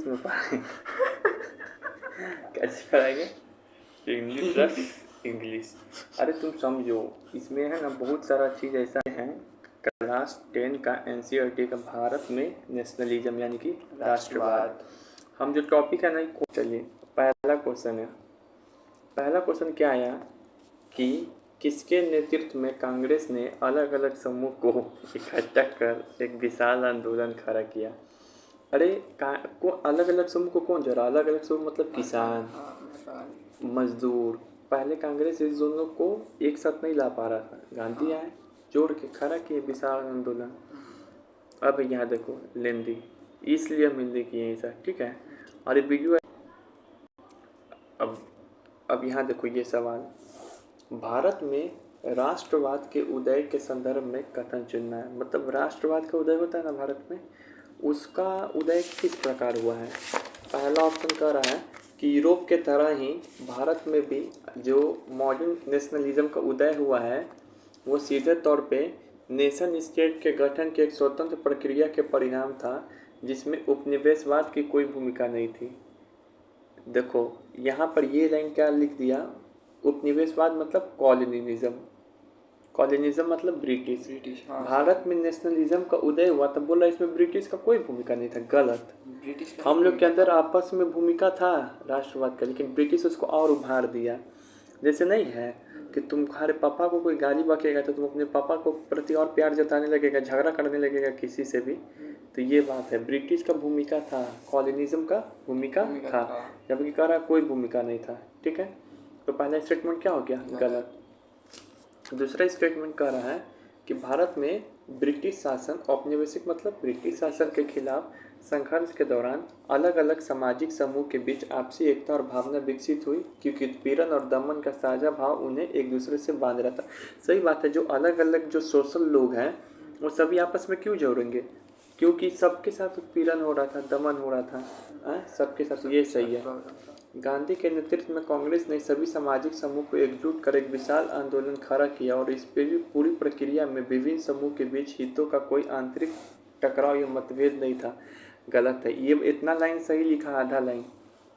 English में पढ़ाएंगे। कैसे पढ़ाएंगे? English plus English. अरे तुम समझो, इसमें है ना बहुत सारा चीज़ ऐसा है। क्लास 10 का NCERT का भारत में नेशनलिज्म यानी कि राष्ट्रवाद। हम जो टॉपिक है ना, चलिए पहला क्वेश्चन है। पहला क्वेश्चन क्या आया कि किसके नेतृत्व में कांग्रेस ने अलग अलग समूह को इकट्ठा कर एक विशाल आंदोलन खड़ा किया? अरे को अलग अलग समूह को कौन जोड़ा? अलग अलग समूह मतलब किसान, मजदूर। पहले कांग्रेस इस दोनों को एक साथ नहीं ला पा रहा था, गांधी आए जोड़ के खड़ा किए विशाल आंदोलन। अब यहाँ देखो लेंदी, इसलिए हम हिंदी किए ऐसा, ठीक है। और ये वीडियो अब यहाँ देखो ये सवाल, भारत में राष्ट्रवाद के उदय के संदर्भ में कथन चुनना है। मतलब राष्ट्रवाद का उदय होता है ना भारत में, उसका उदय किस प्रकार हुआ है? पहला ऑप्शन कह रहा है कि यूरोप के तरह ही भारत में भी जो मॉडर्न नेशनलिज्म का उदय हुआ है वो सीधे तौर पे नेशन स्टेट के गठन की एक स्वतंत्र प्रक्रिया के परिणाम था, जिसमें उपनिवेशवाद की कोई भूमिका नहीं थी। देखो यहाँ पर ये लाइन क्या लिख दिया, उपनिवेशवाद मतलब कॉलोनिज्म, कॉलोनिज्म मतलब ब्रिटिश। हाँ, भारत में नेशनलिज्म का उदय हुआ तब बोला इसमें ब्रिटिश का कोई भूमिका नहीं था। गलत। ब्रिटिश हम लोग के अंदर आपस में भूमिका था राष्ट्रवाद का, लेकिन ब्रिटिश उसको और उभार दिया। जैसे नहीं है कि तुम्हारे पापा को कोई गाली बकेगा तो तुम अपने पापा को प्रति और प्यार जताने लगेगा, झगड़ा करने लगेगा किसी से भी। तो ये बात है, ब्रिटिश का भूमिका था, कॉलोनिज्म का भूमिका था, जबकि कह रहा कोई भूमिका नहीं था। ठीक है, तो पहला स्टेटमेंट क्या हो गया? गलत। दूसरा स्टेटमेंट कह रहा है कि भारत में ब्रिटिश शासन, औपनिवेशिक मतलब ब्रिटिश शासन के खिलाफ संघर्ष के दौरान अलग अलग सामाजिक समूह के बीच आपसी एकता और भावना विकसित हुई, क्योंकि उत्पीड़न और दमन का साझा भाव उन्हें एक दूसरे से बांध रहा था। सही बात है, जो अलग अलग जो सोशल लोग हैं वो सभी आपस में क्यों जोड़ेंगे? क्योंकि सबके साथ उत्पीड़न हो रहा था, दमन हो रहा था, सबके साथ। ये सही है। गांधी के नेतृत्व में कांग्रेस ने सभी सामाजिक समूह को एकजुट कर एक विशाल आंदोलन खड़ा किया और इस पूरी प्रक्रिया में विभिन्न समूह के बीच हितों का कोई आंतरिक टकराव या मतभेद नहीं था। गलत है। ये इतना लाइन सही लिखा, आधा लाइन,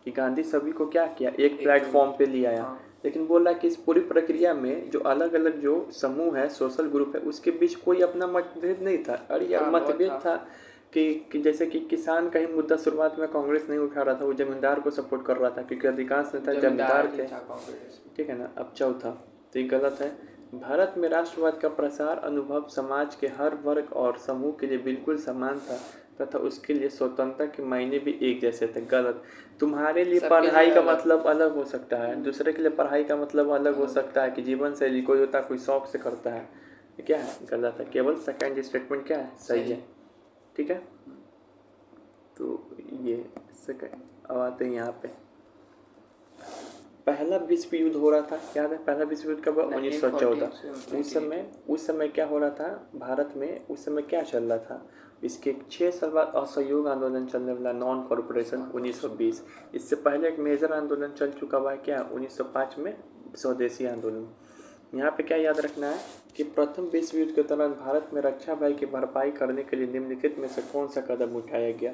कि गांधी सभी को क्या किया, एक प्लेटफॉर्म पे ले आया। लेकिन बोला कि इस पूरी प्रक्रिया में जो अलग अलग जो समूह है, सोशल ग्रुप है, उसके बीच कोई अपना मतभेद नहीं था। अरे यार मतभेद था कि जैसे कि किसान का ही मुद्दा शुरुआत में कांग्रेस नहीं उठा रहा था, वो जमींदार को सपोर्ट कर रहा था, क्योंकि अधिकांश नेता जमींदार थे। ठीक है ना। अब चौथा, तो ये गलत है। भारत में राष्ट्रवाद का प्रसार अनुभव समाज के हर वर्ग और समूह के लिए बिल्कुल समान था तथा उसके लिए स्वतंत्रता के मायने भी एक जैसे थे। गलत। तुम्हारे लिए पढ़ाई का मतलब अलग हो सकता है, दूसरे के लिए पढ़ाई का मतलब अलग हो सकता है, कि जीवन शैली कोई होता है, कोई शौक से करता है। क्या है? गलत है। केवल सेकंड स्टेटमेंट क्या है? सही है। ठीक है, तो ये सेकंड। अब आते हैं यहाँ पे, पहला विश्व युद्ध हो रहा था, याद है? पहला विश्व युद्ध कब? 1914। उस समय क्या हो रहा था भारत में? उस समय क्या चल रहा था? इसके 6 साल बाद असहयोग आंदोलन चलने वाला, नॉन कॉर्पोरेशन 1920। इससे पहले एक मेजर आंदोलन चल चुका हुआ है, क्या? 1905 में स्वदेशी आंदोलन। यहाँ पे क्या याद रखना है कि प्रथम विश्व युद्ध के दौरान भारत में रक्षा व्यय की भरपाई करने के लिए निम्नलिखित में से कौन सा कदम उठाया गया?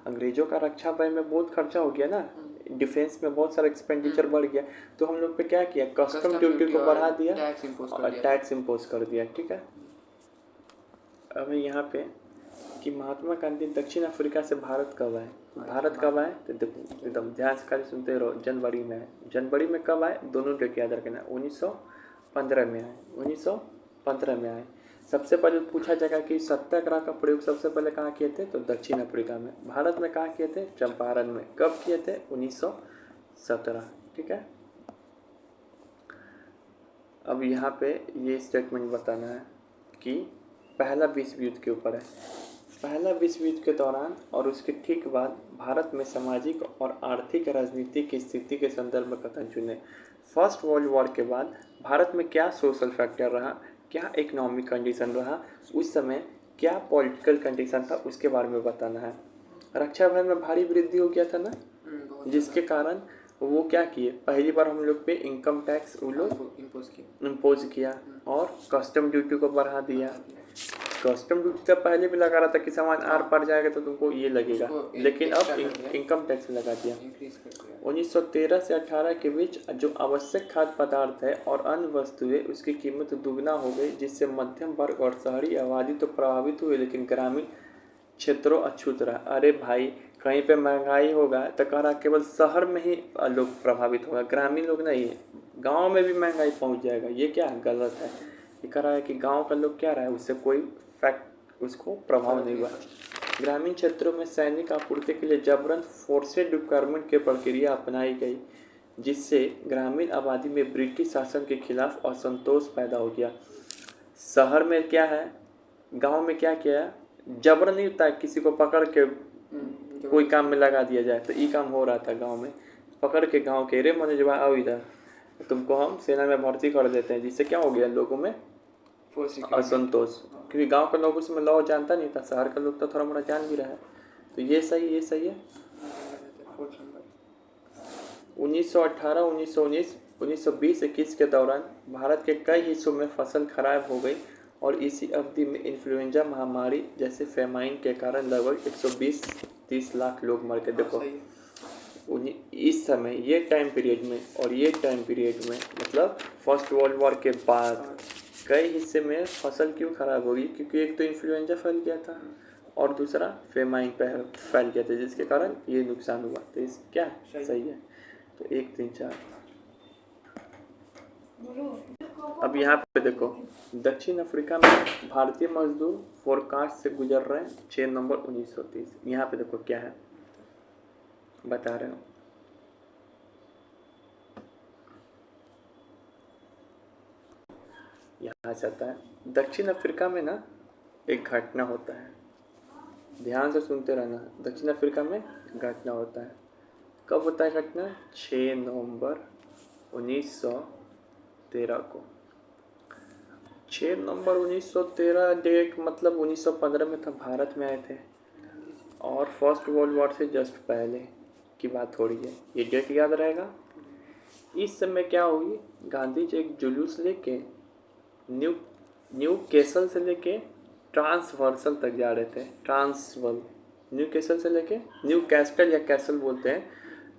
अंग्रेजों का रक्षा व्यय में बहुत खर्चा हो गया ना, डिफेंस में बहुत सारा एक्सपेंडिचर बढ़ गया, तो हम लोग पे क्या किया? कस्टम ड्यूटी को बढ़ा दिया और टैक्स इम्पोज कर दिया। ठीक है। अब यहाँ पे कि महात्मा गांधी दक्षिण अफ्रीका से भारत कब आए? भारत कब आए? तो देखो एकदम ध्यान से खाली सुनते रहो। जनवरी में आए। जनवरी में कब आए? दोनों डेट याद रखना। 1915 में आए। 1915 में आए। सबसे पहले पूछा जाएगा कि सत्याग्रह का प्रयोग सबसे पहले कहाँ किए थे? तो दक्षिण अफ्रीका में। भारत में कहाँ किए थे? चंपारण में। कब किए थे? 1917। ठीक है। अब यहाँ पे ये स्टेटमेंट बताना है कि पहला विश्व युद्ध के ऊपर है। पहला विश्व युद्ध के दौरान और उसके ठीक बाद भारत में सामाजिक और आर्थिक राजनीतिक स्थिति के संदर्भ में कथन चुने। फर्स्ट वर्ल्ड वॉर के बाद भारत में क्या सोशल फैक्टर रहा, क्या इकोनॉमिक कंडीशन रहा, उस समय क्या पॉलिटिकल कंडीशन था, उसके बारे में बताना है। रक्षा बजट में भारी वृद्धि हो गया था ना, जिसके कारण वो क्या किए? पहली बार हम लोग पे इनकम टैक्स वो लोग इम्पोज किया और कस्टम ड्यूटी को बढ़ा दिया। कस्टम ड्यूटी तो पहले भी लगा रहा था कि सामान आर पार जाएगा तो तुमको ये लगेगा, उसको लेकिन अब extra कर दिया। इनकम टैक्स लगा दिया। इंक्रीज कर दिया। 1913 से 18 के बीच जो आवश्यक खाद्य पदार्थ है और अन्य वस्तुएं उसकी कीमत दुगना हो गई, जिससे मध्यम वर्ग और शहरी आबादी तो प्रभावित हुई, लेकिन ग्रामीण क्षेत्रों अछूत रहा। अरे भाई, कहीं पे महंगाई होगा तो कह रहा केवल शहर में ही लोग प्रभावित होगा, ग्रामीण लोग नहीं, गांव में भी महंगाई पहुंच जाएगा। ये क्या गलत है। ये कह रहा है कि गांव का लोग क्या रहा है, उससे कोई फैक्ट उसको प्रभाव नहीं हुआ। ग्रामीण क्षेत्रों में सैनिक आपूर्ति के लिए जबरन फोर्सेड रिक्वायरमेंट की प्रक्रिया अपनाई गई, जिससे ग्रामीण आबादी में ब्रिटिश शासन के खिलाफ असंतोष पैदा हो गया। शहर में क्या है, गांव में क्या किया, जबर नहीं होता है, किसी को पकड़ के कोई काम में लगा दिया जाए, तो ये काम हो रहा था गांव में। पकड़ के गांव के, रे मनोजवा आओ इधर, तुमको हम सेना में भर्ती कर देते हैं, जिससे क्या हो गया, लोगों में असंतोष, क्योंकि गांव के लोग उसमें लॉ जानता नहीं था, शहर का लोग तो थोड़ा मोड़ा जान भी रहा है। तो ये सही है। 1918, 1919, 1920-21 के दौरान भारत के कई हिस्सों में फसल खराब हो गई और इसी अवधि में इन्फ्लुएंजा महामारी जैसे फेमाइन के कारण लगभग 120-30 लाख लोग मर गए। देखो इस समय ये टाइम पीरियड में और ये टाइम पीरियड में, मतलब फर्स्ट वर्ल्ड वॉर के बाद कई हिस्से में फसल क्यों खराब होगी, क्योंकि एक तो इन्फ्लुएंजा फैल गया था और दूसरा फेमाइन फैल गया था, जिसके कारण ये नुकसान हुआ। तो इस क्या सही है। तो 1, 3, 4। अब यहाँ पे देखो, दक्षिण अफ्रीका में भारतीय मजदूर फोरकास्ट से गुजर रहे हैं 6 नवंबर 1930। यहाँ पे देखो क्या है, बता रहे हो। यहाँ से आता है, दक्षिण अफ्रीका में ना एक घटना होता है, ध्यान से सुनते रहना। दक्षिण अफ्रीका में घटना होता है, कब होता है घटना, 6 नवंबर 1913 को। 6 नवंबर 1913 डेट मतलब 1915 में तब भारत में आए थे और फर्स्ट वर्ल्ड वॉर से जस्ट पहले की बात हो रही है, ये डेट याद रहेगा। इस समय क्या हुई, गांधी जी एक जुलूस लेके न्यू कैसल से लेके ट्रांसवर्सल तक जा रहे थे। ट्रांसवल, न्यू कैसल से लेके न्यू कैस्टल या कैसल बोलते हैं,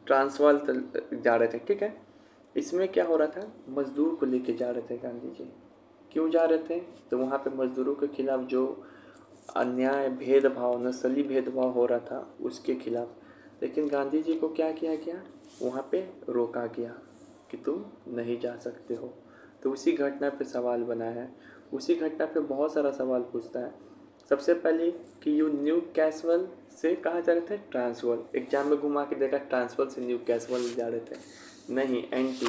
ट्रांसवाल जा रहे थे, ठीक है। इसमें क्या हो रहा था, मजदूर को लेके जा रहे थे गांधी जी। क्यों जा रहे थे, तो वहाँ पे मजदूरों के खिलाफ जो अन्याय, भेदभाव, नस्ली भेदभाव हो रहा था उसके खिलाफ। लेकिन गांधी जी को क्या किया गया, वहाँ पे रोका गया कि तुम नहीं जा सकते हो। तो उसी घटना पे सवाल बना है, उसी घटना पे बहुत सारा सवाल पूछता है। सबसे पहले कि यू न्यू कैसवल से कहाँ जा रहे थे, ट्रांसवल। एग्जाम में घुमा के देखा ट्रांसवल से न्यू कैसवल जा रहे थे, नहीं एंटी,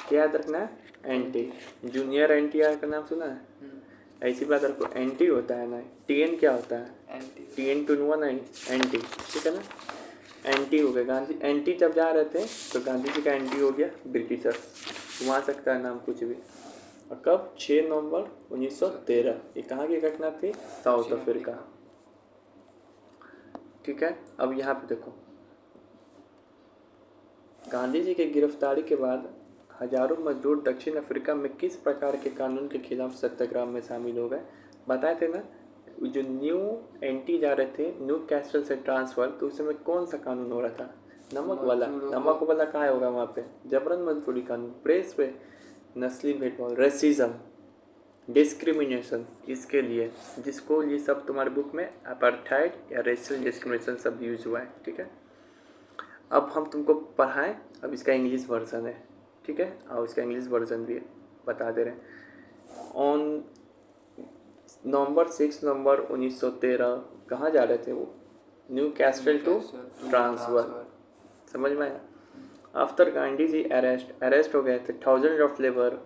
क्या याद रखना है, एंटी। जूनियर एनटीआर का नाम सुना है, ऐसी बात रखो, एंटी होता है ना, टीएन क्या होता है, टीएन टूनवा नहीं, एंटी, ठीक है ना। एंटी हो गए गांधी, एंटी जब जा रहे थे तो गांधी जी का एंटी हो गया ब्रिटिशर, घुमा सकता है नाम कुछ भी। और कब, 6 नवंबर 1913। ये कहाँ की घटना थी, साउथ अफ्रीका, ठीक है। अब यहाँ पे देखो, गांधी जी की गिरफ्तारी के बाद हजारों मजदूर दक्षिण अफ्रीका में किस प्रकार के कानून के खिलाफ सत्याग्रह में शामिल हो गए, बताए थे ना। जो न्यू एंटी जा रहे थे न्यू कैस्टल से ट्रांसफर, तो उस समय कौन सा कानून हो रहा था, नमक वाला। नमक वाला कहाँ होगा, वहाँ पे जबरन मजदूरी कानून, प्रेस पे नस्ली भेदभाव, रेसिज्म, डिस्क्रिमिनेशन, इसके लिए, जिसको ये सब तुम्हारे बुक में अपार्थाइड या रेशियल डिस्क्रिमिनेशन सब यूज हुआ है, ठीक है। अब हम तुमको पढ़ाएं, अब इसका इंग्लिश वर्जन है, ठीक है, और इसका इंग्लिश वर्जन भी बता दे रहे हैं। ऑन नवंबर 6 नवंबर 1913 कहाँ जा रहे थे वो, न्यू कैस्टल टू ट्रांसफर, समझ में आया। आफ्टर गांधी जी अरेस्ट हो गए थे, thousand of labour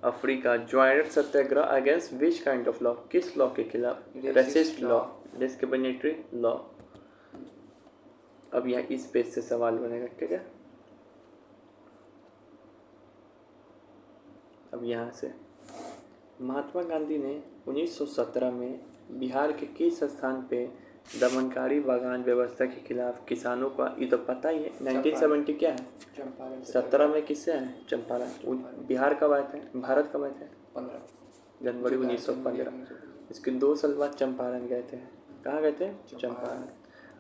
Africa joint Satyagraha against which kind of law, किस लॉ के खिलाफ, रेसिस्ट लॉ, डिस्क्रिमिनेटरी लॉ। अब यहाँ इस पेज से सवाल बनेगा, ठीक है। अब यहाँ से, महात्मा गांधी ने 1917 में बिहार के किस स्थान पे दमनकारी बागान व्यवस्था के खिलाफ किसानों का, ये तो पता ही है, 1970 क्या है, 17 में किससे है, चंपारण। बिहार कब आए थे, भारत कब आए थे, 15 जनवरी 1915। इसके 2 साल बाद चंपारण गए थे। कहाँ गए थे? चंपारण।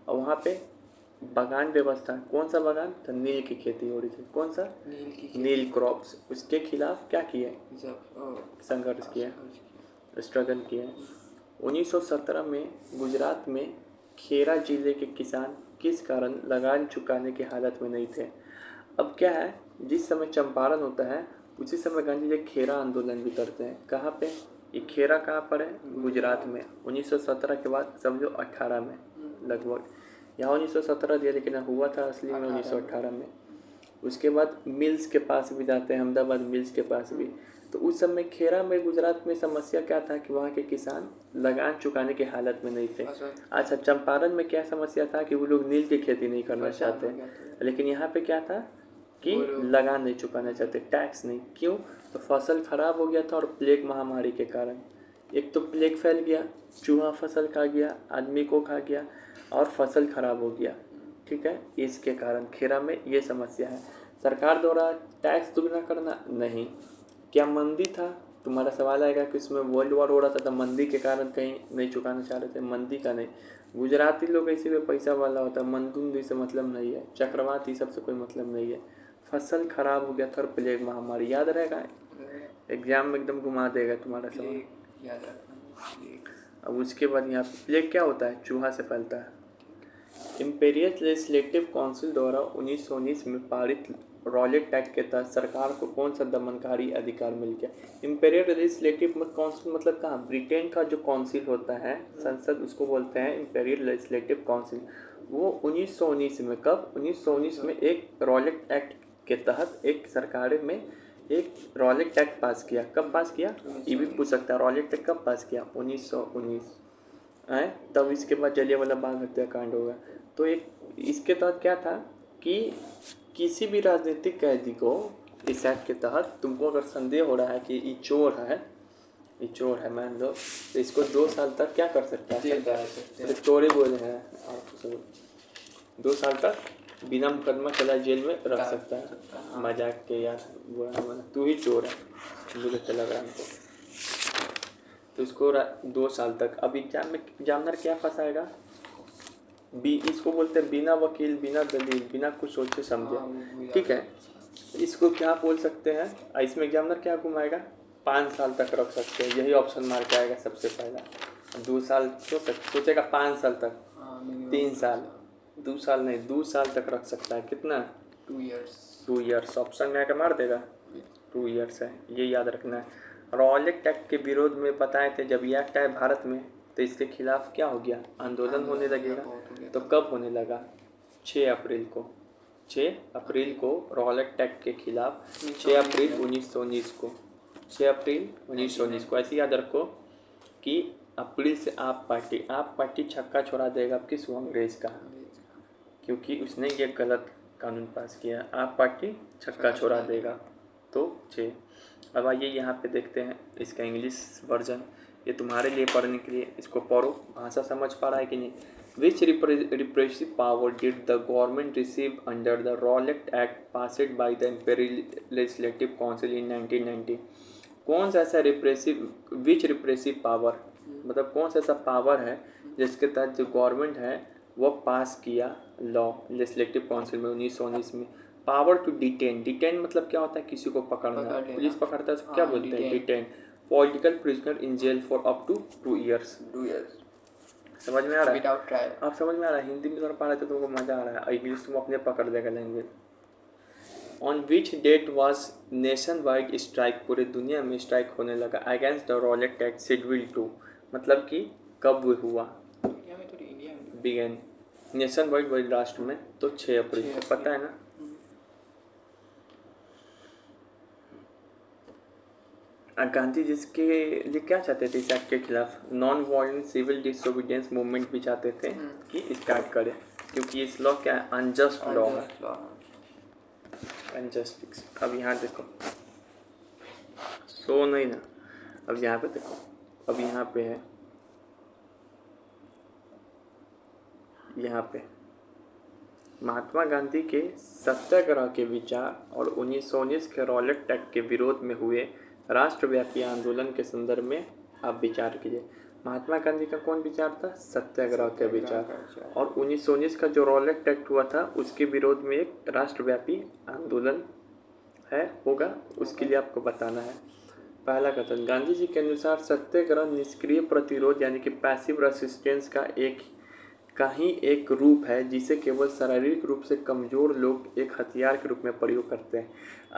और वहाँ पे बागान व्यवस्था, कौन सा बागान था? नील की खेती हो रही थी। कौन सा? नील क्रॉप्स। उसके खिलाफ क्या किए? संघर्ष किया, स्ट्रगल किया। 1917 में गुजरात में खेरा जिले के किसान किस कारण लगान चुकाने की हालत में नहीं थे? अब क्या है, जिस समय चंपारण होता है उसी समय गांधी जी खेरा आंदोलन भी करते हैं। कहाँ पे? ये खेरा कहाँ पर है? गुजरात में। 1917 के बाद समझो 18 में लगभग। यहाँ 1917 दिया लेकिन हुआ था असली में 1918 में। उसके बाद मिल्स के पास भी जाते हैं, अहमदाबाद मिल्स के पास भी। तो उस समय खेरा में गुजरात में समस्या क्या था कि वहाँ के किसान लगान चुकाने की हालत में नहीं थे। अच्छा, चंपारण में क्या समस्या था कि वो लोग नील की खेती नहीं करना चाहते, लेकिन यहाँ पे क्या था कि लगान नहीं चुकाना चाहते, टैक्स नहीं। क्यों? तो फसल खराब हो गया था और प्लेग महामारी के कारण। एक तो प्लेग फैल गया, चूहा फसल खा गया, आदमी को खा गया और फसल खराब हो गया। ठीक है, इसके कारण खेरा में ये समस्या है। सरकार द्वारा टैक्स दुगना करना नहीं। क्या मंदी था? तुम्हारा सवाल आएगा कि इसमें वर्ल्ड वॉर हो रहा था मंदी के कारण कहीं नहीं चुकाना चाह रहे थे। मंदी का नहीं, गुजराती लोग ऐसे भी पैसा वाला होता है, मंदी से मतलब नहीं है, चक्रवात ये सबसे कोई मतलब नहीं है। फसल खराब हो गया था और प्लेग महामारी, याद रहेगा, एग्जाम में एकदम घुमा देगा तुम्हारा सवाल, याद रखना। अब उसके बाद यहाँ पे प्लेग क्या होता है? चूहा से फैलता है। इम्पेरियल लेजिस्लेटिव काउंसिल द्वारा 1919 में पारित रॉलेट एक्ट के तहत सरकार को कौन सा दमनकारी अधिकार मिल गया? इम्पेरियल लेजिस्लेटिव काउंसिल मतलब कहाँ? ब्रिटेन का जो काउंसिल होता है, संसद, उसको बोलते हैं इम्पेरियल लेजिस्लेटिव काउंसिल। वो 1919 में, कब? 1919 में एक रॉलेट एक्ट के तहत एक सरकार में एक रॉलेट एक्ट पास किया। कब पास किया? ये भी पूछ सकता है, रॉलेट एक्ट कब पास किया? 1919 है। तब इसके बाद जलियांवाला बाग हत्याकांड होगा। तो एक इसके तहत क्या था कि किसी भी राजनीतिक कैदी को इस एक्ट के तहत तुमको अगर संदेह हो रहा है कि ये चोर है मान लो, तो इसको 2 साल तक क्या कर सकता है? तो चोरी बोले हैं आप, 2 साल तक बिना मुकदमा चला जेल में रख सकता है। मजाक के यार, तू ही चोर है, मुझे तो लग रहा है। तो इसको 2 साल तक। अब एग्जाम में एग्जामिनर क्या फंसाएगा? इसको बोलते हैं बिना वकील, बिना दलील, बिना कुछ सोचे समझे। ठीक है, इसको क्या बोल सकते हैं? इसमें एग्जामिनर क्या घुमाएगा? 5 साल तक रख सकते हैं, यही ऑप्शन मार के आएगा सबसे पहला। 2 साल सोचेगा, 5 साल तक, 3 साल, 2 साल नहीं, 2 साल तक रख सकता है। कितना? 2 ईयर्स ऑप्शन में आकर मार देगा, 2 ईयर्स है, ये याद रखना है। रॉलेट एक्ट के विरोध में बताए थे, जब यह एक्ट आया भारत में तो इसके खिलाफ क्या हो गया? आंदोलन होने लगेगा। तो कब होने लगा? 6 अप्रैल को। 6 अप्रैल को रॉलेट एक्ट के खिलाफ, 6 अप्रैल 1919 को, 6 अप्रैल 1919 को। ऐसे याद रखो कि अप्रैल से आप पार्टी छक्का छोड़ा देगा किस? अंग्रेज का, क्योंकि उसने ये गलत कानून पास किया। आप पार्टी छक्का छोड़ा देगा। तो 6। अब आइए यहाँ पे देखते हैं इसका इंग्लिश वर्जन, ये तुम्हारे लिए पढ़ने के लिए, इसको पढ़ो, भाषा समझ पा रहा है कि नहीं। Which repressive power did the government receive under the Rowlatt act passed by the imperial legislative council in 1990? कौन सा ऐसा विच रिप्रेसिव पावर मतलब कौन सा ऐसा पावर है जिसके तहत जो गवर्नमेंट है वो पास किया लॉ लेजिस्लेटिव काउंसिल में 1919 में? पावर टू डिटेन मतलब क्या होता है? किसी को पकड़ना, पुलिस पकड़ता है तो क्या बोलते हैं? Detain. Political prisoner in jail for up to 2 years. समझ में आ रहा है? आप समझ में आ रहा है? हिंदी में थोड़ा पढ़ा तो तुमको मजा आ रहा है, इंग्लिश तुम अपने पकड़ देगा language. On which date was nationwide strike, पूरे दुनिया में स्ट्राइक होने लगा against the Rowlatt act schedule 2, मतलब कि कब हुआ? बिगेन नेशन वाइड वर्ल्ड राष्ट्र में तो 6 अप्रैल को, पता है ना? गांधी जिसके लिए क्या चाहते थे इस एक्ट के खिलाफ? Non violent civil disobedience movement भी चाहते थे कि स्टार्ट करे, क्योंकि इस लॉ क्या है? अनजस्ट लॉ है, अनजस्टिस। अब यहाँ देखो, सो नहीं ना, अब यहाँ पे देखो, अब यहाँ पे है, यहाँ पे महात्मा गांधी के सत्याग्रह के विचार और 1919 के रॉलेट एक्ट के विरोध में हुए राष्ट्रव्यापी आंदोलन के संदर्भ में आप विचार कीजिए। महात्मा गांधी का कौन विचार था? सत्याग्रह का विचार। और 1919 का जो रॉलेट एक्ट हुआ था उसके विरोध में एक राष्ट्रव्यापी आंदोलन होगा, उसके लिए आपको बताना है। पहला कथन, गांधी जी के अनुसार सत्याग्रह निष्क्रिय प्रतिरोध यानी कि पैसिव रेसिस्टेंस का ही एक रूप है जिसे केवल शारीरिक रूप से कमजोर लोग एक हथियार के रूप में प्रयोग करते हैं।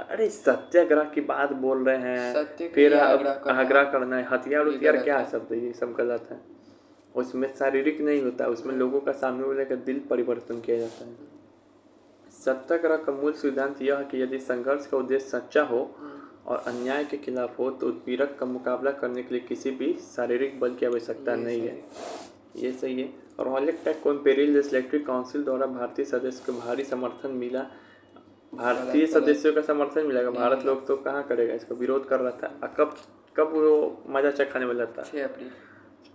अरे सत्याग्रह की बात बोल रहे हैं, फिर आग्रह करना है, हथियार क्या है शब्द, ये सब गलत है। उसमें शारीरिक नहीं होता, उसमें लोगों का सामने वाले का दिल परिवर्तन किया जाता है। सत्याग्रह का मूल सिद्धांत यह है कि यदि संघर्ष का उद्देश्य सच्चा हो और अन्याय के खिलाफ हो तो उत्पीड़क का मुकाबला करने के लिए किसी भी शारीरिक बल की आवश्यकता नहीं है। ये सही है। और रॉलेट एक्ट को इम्पीरियल लेजिस्लेटिव काउंसिल द्वारा भारतीय सदस्य को भारी समर्थन मिला। भारतीय सदस्यों का समर्थन मिलेगा, भारत लोग तो कहाँ करेगा, इसका विरोध कर रहा था। कब वो मजा चखाने वाला था? 6 अप्रैल।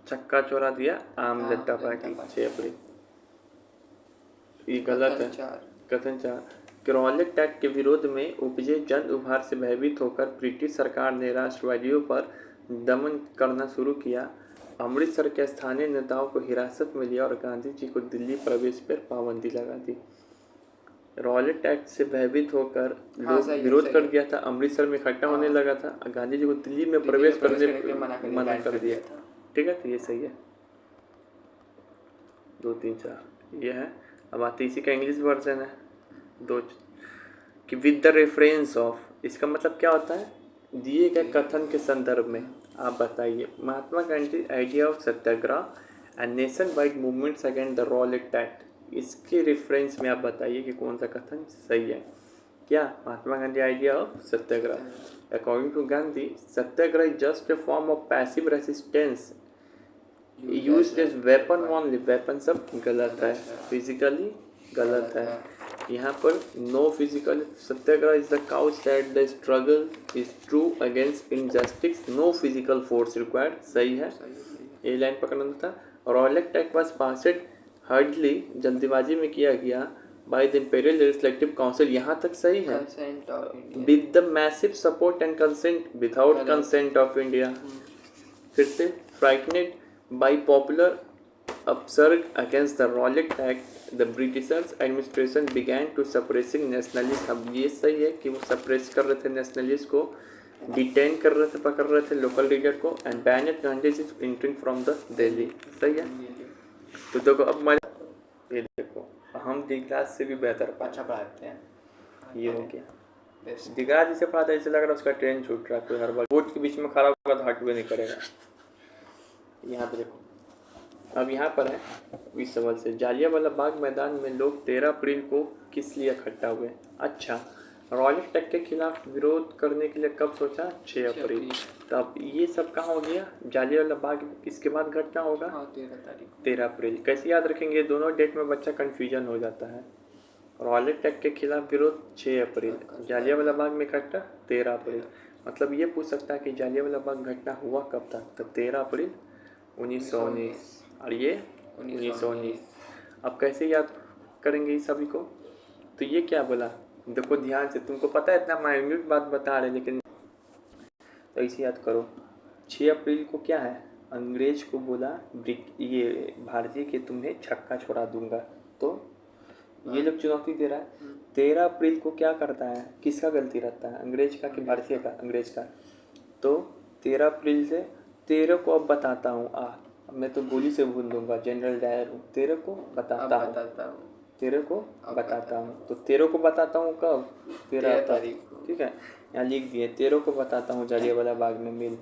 चक्का चौरा दिया आम जनता पार्टी, 6 अप्रैल। ये गलत है। कथन 4, रॉलेट एक्ट के विरोध में उपजे जन उभार से भयभीत होकर ब्रिटिश सरकार ने राष्ट्रवादियों पर दमन करना शुरू किया। अमृतसर के स्थानीय नेताओं को हिरासत में लिया और गांधी जी को दिल्ली प्रवेश पर पाबंदी लगा दी। रॉलेट एक्ट से भयभीत होकर लोग विरोध कर दिया था, अमृतसर में इकट्ठा होने लगा था, गांधी जी को दिल्ली में प्रवेश करने मना कर दिया था। ठीक है, तो ये सही है। 2 3 4 ये है। अब आते इसी का इंग्लिश वर्जन है 2 कि विद द रेफरेंस ऑफ, इसका मतलब क्या होता है? दिए गए कथन के संदर्भ में आप बताइए। Mahatma Gandhi idea of Satyagraha and nationwide movements against the Rowlatt act, इसके रेफरेंस में आप बताइए कि कौन सा कथन सही है। क्या? Mahatma Gandhi idea of Satyagraha. According to Gandhi, Satyagraha is just a form of passive resistance used as weapon only. Weapon सब गलत है, फिजिकली गलत है। यहाँ पर no physical. Satyagraha is the couch that the struggle is true against injustice, no physical force required, सही है। ये लाइन पकड़ना था। Rowlatt act was passed hurriedly, जल्दीबाजी में किया गया, by the imperial legislative council, यहाँ तक सही है। With the massive support and consent, without consent of India. फिर से, frightened by popular upsurge against the Rowlatt Act, the Britishers administration began to suppressing nationalists। अब ये सही है कि वो सप्रेस कर रहे थे नेशनलिस्ट को, डिटेन कर रहे थे, पकड़ रहे थे लोकल लीडर को, and banned Gandhi entering from the Delhi. सही है। तो देखो अब ये देखो, हम दिगराज से भी बेहतर अच्छा पढ़ाते हैं। ये हो गया। दिगराज जिसे पढ़ाता है ऐसे लग रहा है उसका ट्रेन छूट रहा है, कोई हर बार वोट के बीच में खड़ा होगा तो हट भी नहीं करेगा। यहाँ पे देखो, अब यहाँ पर है इस सवाल से, जालियांवाला बाग मैदान में लोग 13 अप्रैल को किस लिए इकट्ठा हुए? अच्छा, रॉलेट एक्ट के खिलाफ विरोध करने के लिए कब सोचा? 6 अप्रैल। तब ये सब कहाँ हो गया? जालियांवाला बाग किसके बाद घटना होगा? 13 अप्रैल। कैसे याद रखेंगे? दोनों डेट में बच्चा कन्फ्यूजन हो जाता है। रॉलेट एक्ट के खिलाफ विरोध 6 अप्रैल, जालियांवाला बाग में इकट्ठा 13 अप्रैल। मतलब ये पूछ सकता है कि जालियांवाला बाग घटना हुआ कब था? तो 13 अप्रैल 1919, और ये 1919। अब कैसे याद करेंगे इस सभी को? तो ये क्या बोला, देखो ध्यान से, तुमको पता है इतना माइन्यूट बात बता रहे, लेकिन तो इसे याद करो। 6 अप्रैल को क्या है? अंग्रेज को बोला ये भारतीय कि तुम्हें छक्का छोड़ा दूंगा, तो ये लोग चुनौती दे रहा है। 13 अप्रैल को क्या करता है? किसका गलती रहता है? अंग्रेज का कि भारतीय का? अंग्रेज का। तो 13 अप्रैल से 13 को अब बताता हूँ, मैं तो गोली से भूल दूंगा, जनरल डायर हूँ, 13 को बताता हूँ, 13 को बताता हूँ। तो 13 को बताता हूँ कब? 13 तारीख को। ठीक है, यहाँ लिख दिए 13 को बताता हूँ जालियांवाला बाग में मिल।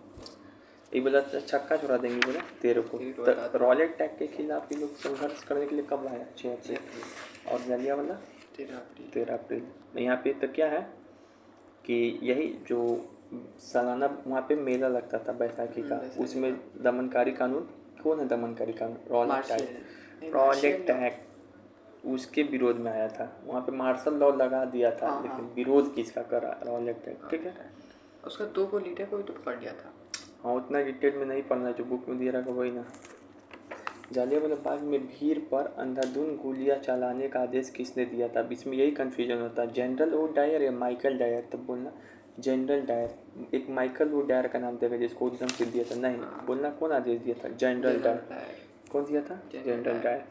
ये बोला छक्का छुड़ा देंगे, बोला 13 को। तो रॉलेट एक्ट के खिलाफ ये लोग संघर्ष करने के लिए कब आया? 6 अप्रैल। और जालियांवाला 13 अप्रैल। यहाँ पे तो क्या है कि यही जो सालाना वहाँ पे मेला लगता था बैसाखी का, उसमें दमनकारी कानून, कौन है दमनकारी कानून? रॉलेट एक्ट, उसके विरोध में आया था। वहाँ पे मार्शल लॉ लगा दिया था, लेकिन विरोध किसका करा? Rowlatt act. ठीक है, उसका 2 को लीटर कोई तो पढ़ लिया था। हाँ, उतना डिटेल में नहीं पढ़ना, जो बुक में दिया रहा वही ना। जालियांवाला बाग में भीड़ पर अंधाधुंध गोलियां चलाने का आदेश किसने दिया था? इसमें यही कन्फ्यूजन होता है, जनरल ओ डायर या माइकल डायर। तब बोलना जनरल डायर। एक माइकल वो डायर का नाम देगा जिसको उधमसिंह दिया था, नहीं बोलना, कौन आदेश दिया था? General Dyer. कौन दिया था? General Dyer.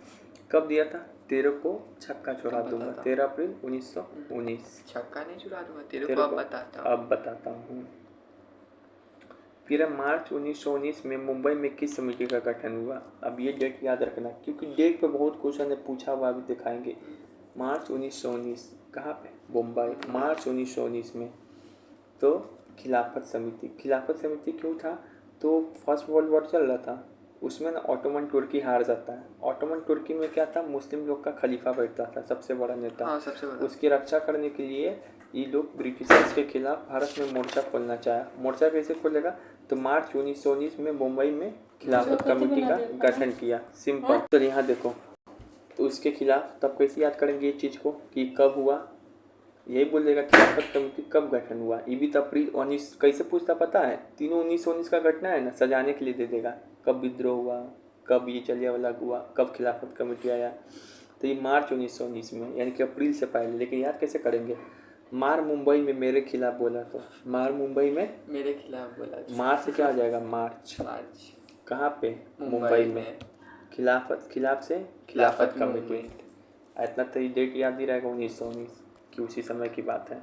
कब दिया था? तेरे को छक्का छुड़ा दूंगा, 13 अप्रैल 1919। छक्का नहीं छुड़ा दूंगा, तेरे तेरे को अब को बताता हूँ। अब बताता हूँ। फिर मार्च 1919 में मुंबई में किस समिति का गठन हुआ? अब ये डेट याद रखना क्योंकि डेट पे बहुत क्वेश्चन है, पूछा हुआ भी दिखाएंगे। मार्च 1919 कहाँ पे? मुंबई। मार्च 1919 में तो खिलाफत समिति। खिलाफत समिति क्यों था? तो फर्स्ट वर्ल्ड वॉर चल रहा था, उसमें ना ऑटोमन तुर्की हार जाता है। ऑटोमन तुर्की में क्या था? मुस्लिम लोग का खलीफा बैठता था, सबसे बड़ा नेता। हाँ, सबसे बड़ा। उसकी रक्षा करने के लिए ये लोग ब्रिटिशर्स के खिलाफ भारत में मोर्चा खोलना चाहा। मोर्चा कैसे खोलेगा? तो मार्च 1919 में मुंबई में खिलाफत कमेटी का गठन किया। सिंपल। तो यहाँ देखो, तो उसके खिलाफ तब कैसे याद करेंगे इस चीज़ को कि कब हुआ? यही बोलेगा खिलाफत कमेटी कब गठन हुआ। ये भी तो अप्रैल 19 कैसे पूछता पता है? तीनों 1919 का घटना है ना, सजाने के लिए दे देगा। कब विद्रोह हुआ, कब ये जलियांवाला हुआ, कब खिलाफत कमेटी आया। तो ये मार्च 1919 में, यानी कि अप्रैल से पहले। लेकिन याद कैसे करेंगे? मार मुंबई में मेरे खिलाफ बोला, तो मार मुंबई में मेरे खिलाफ बोला। मार्च से क्या आ जाएगा? मार्च। मार्च। कहाँ पे? मुंबई में। खिलाफत, खिलाफ से खिलाफत कमेटी। इतना तो ये डेट याद ही रहेगा 1919 कि उसी समय की बात है।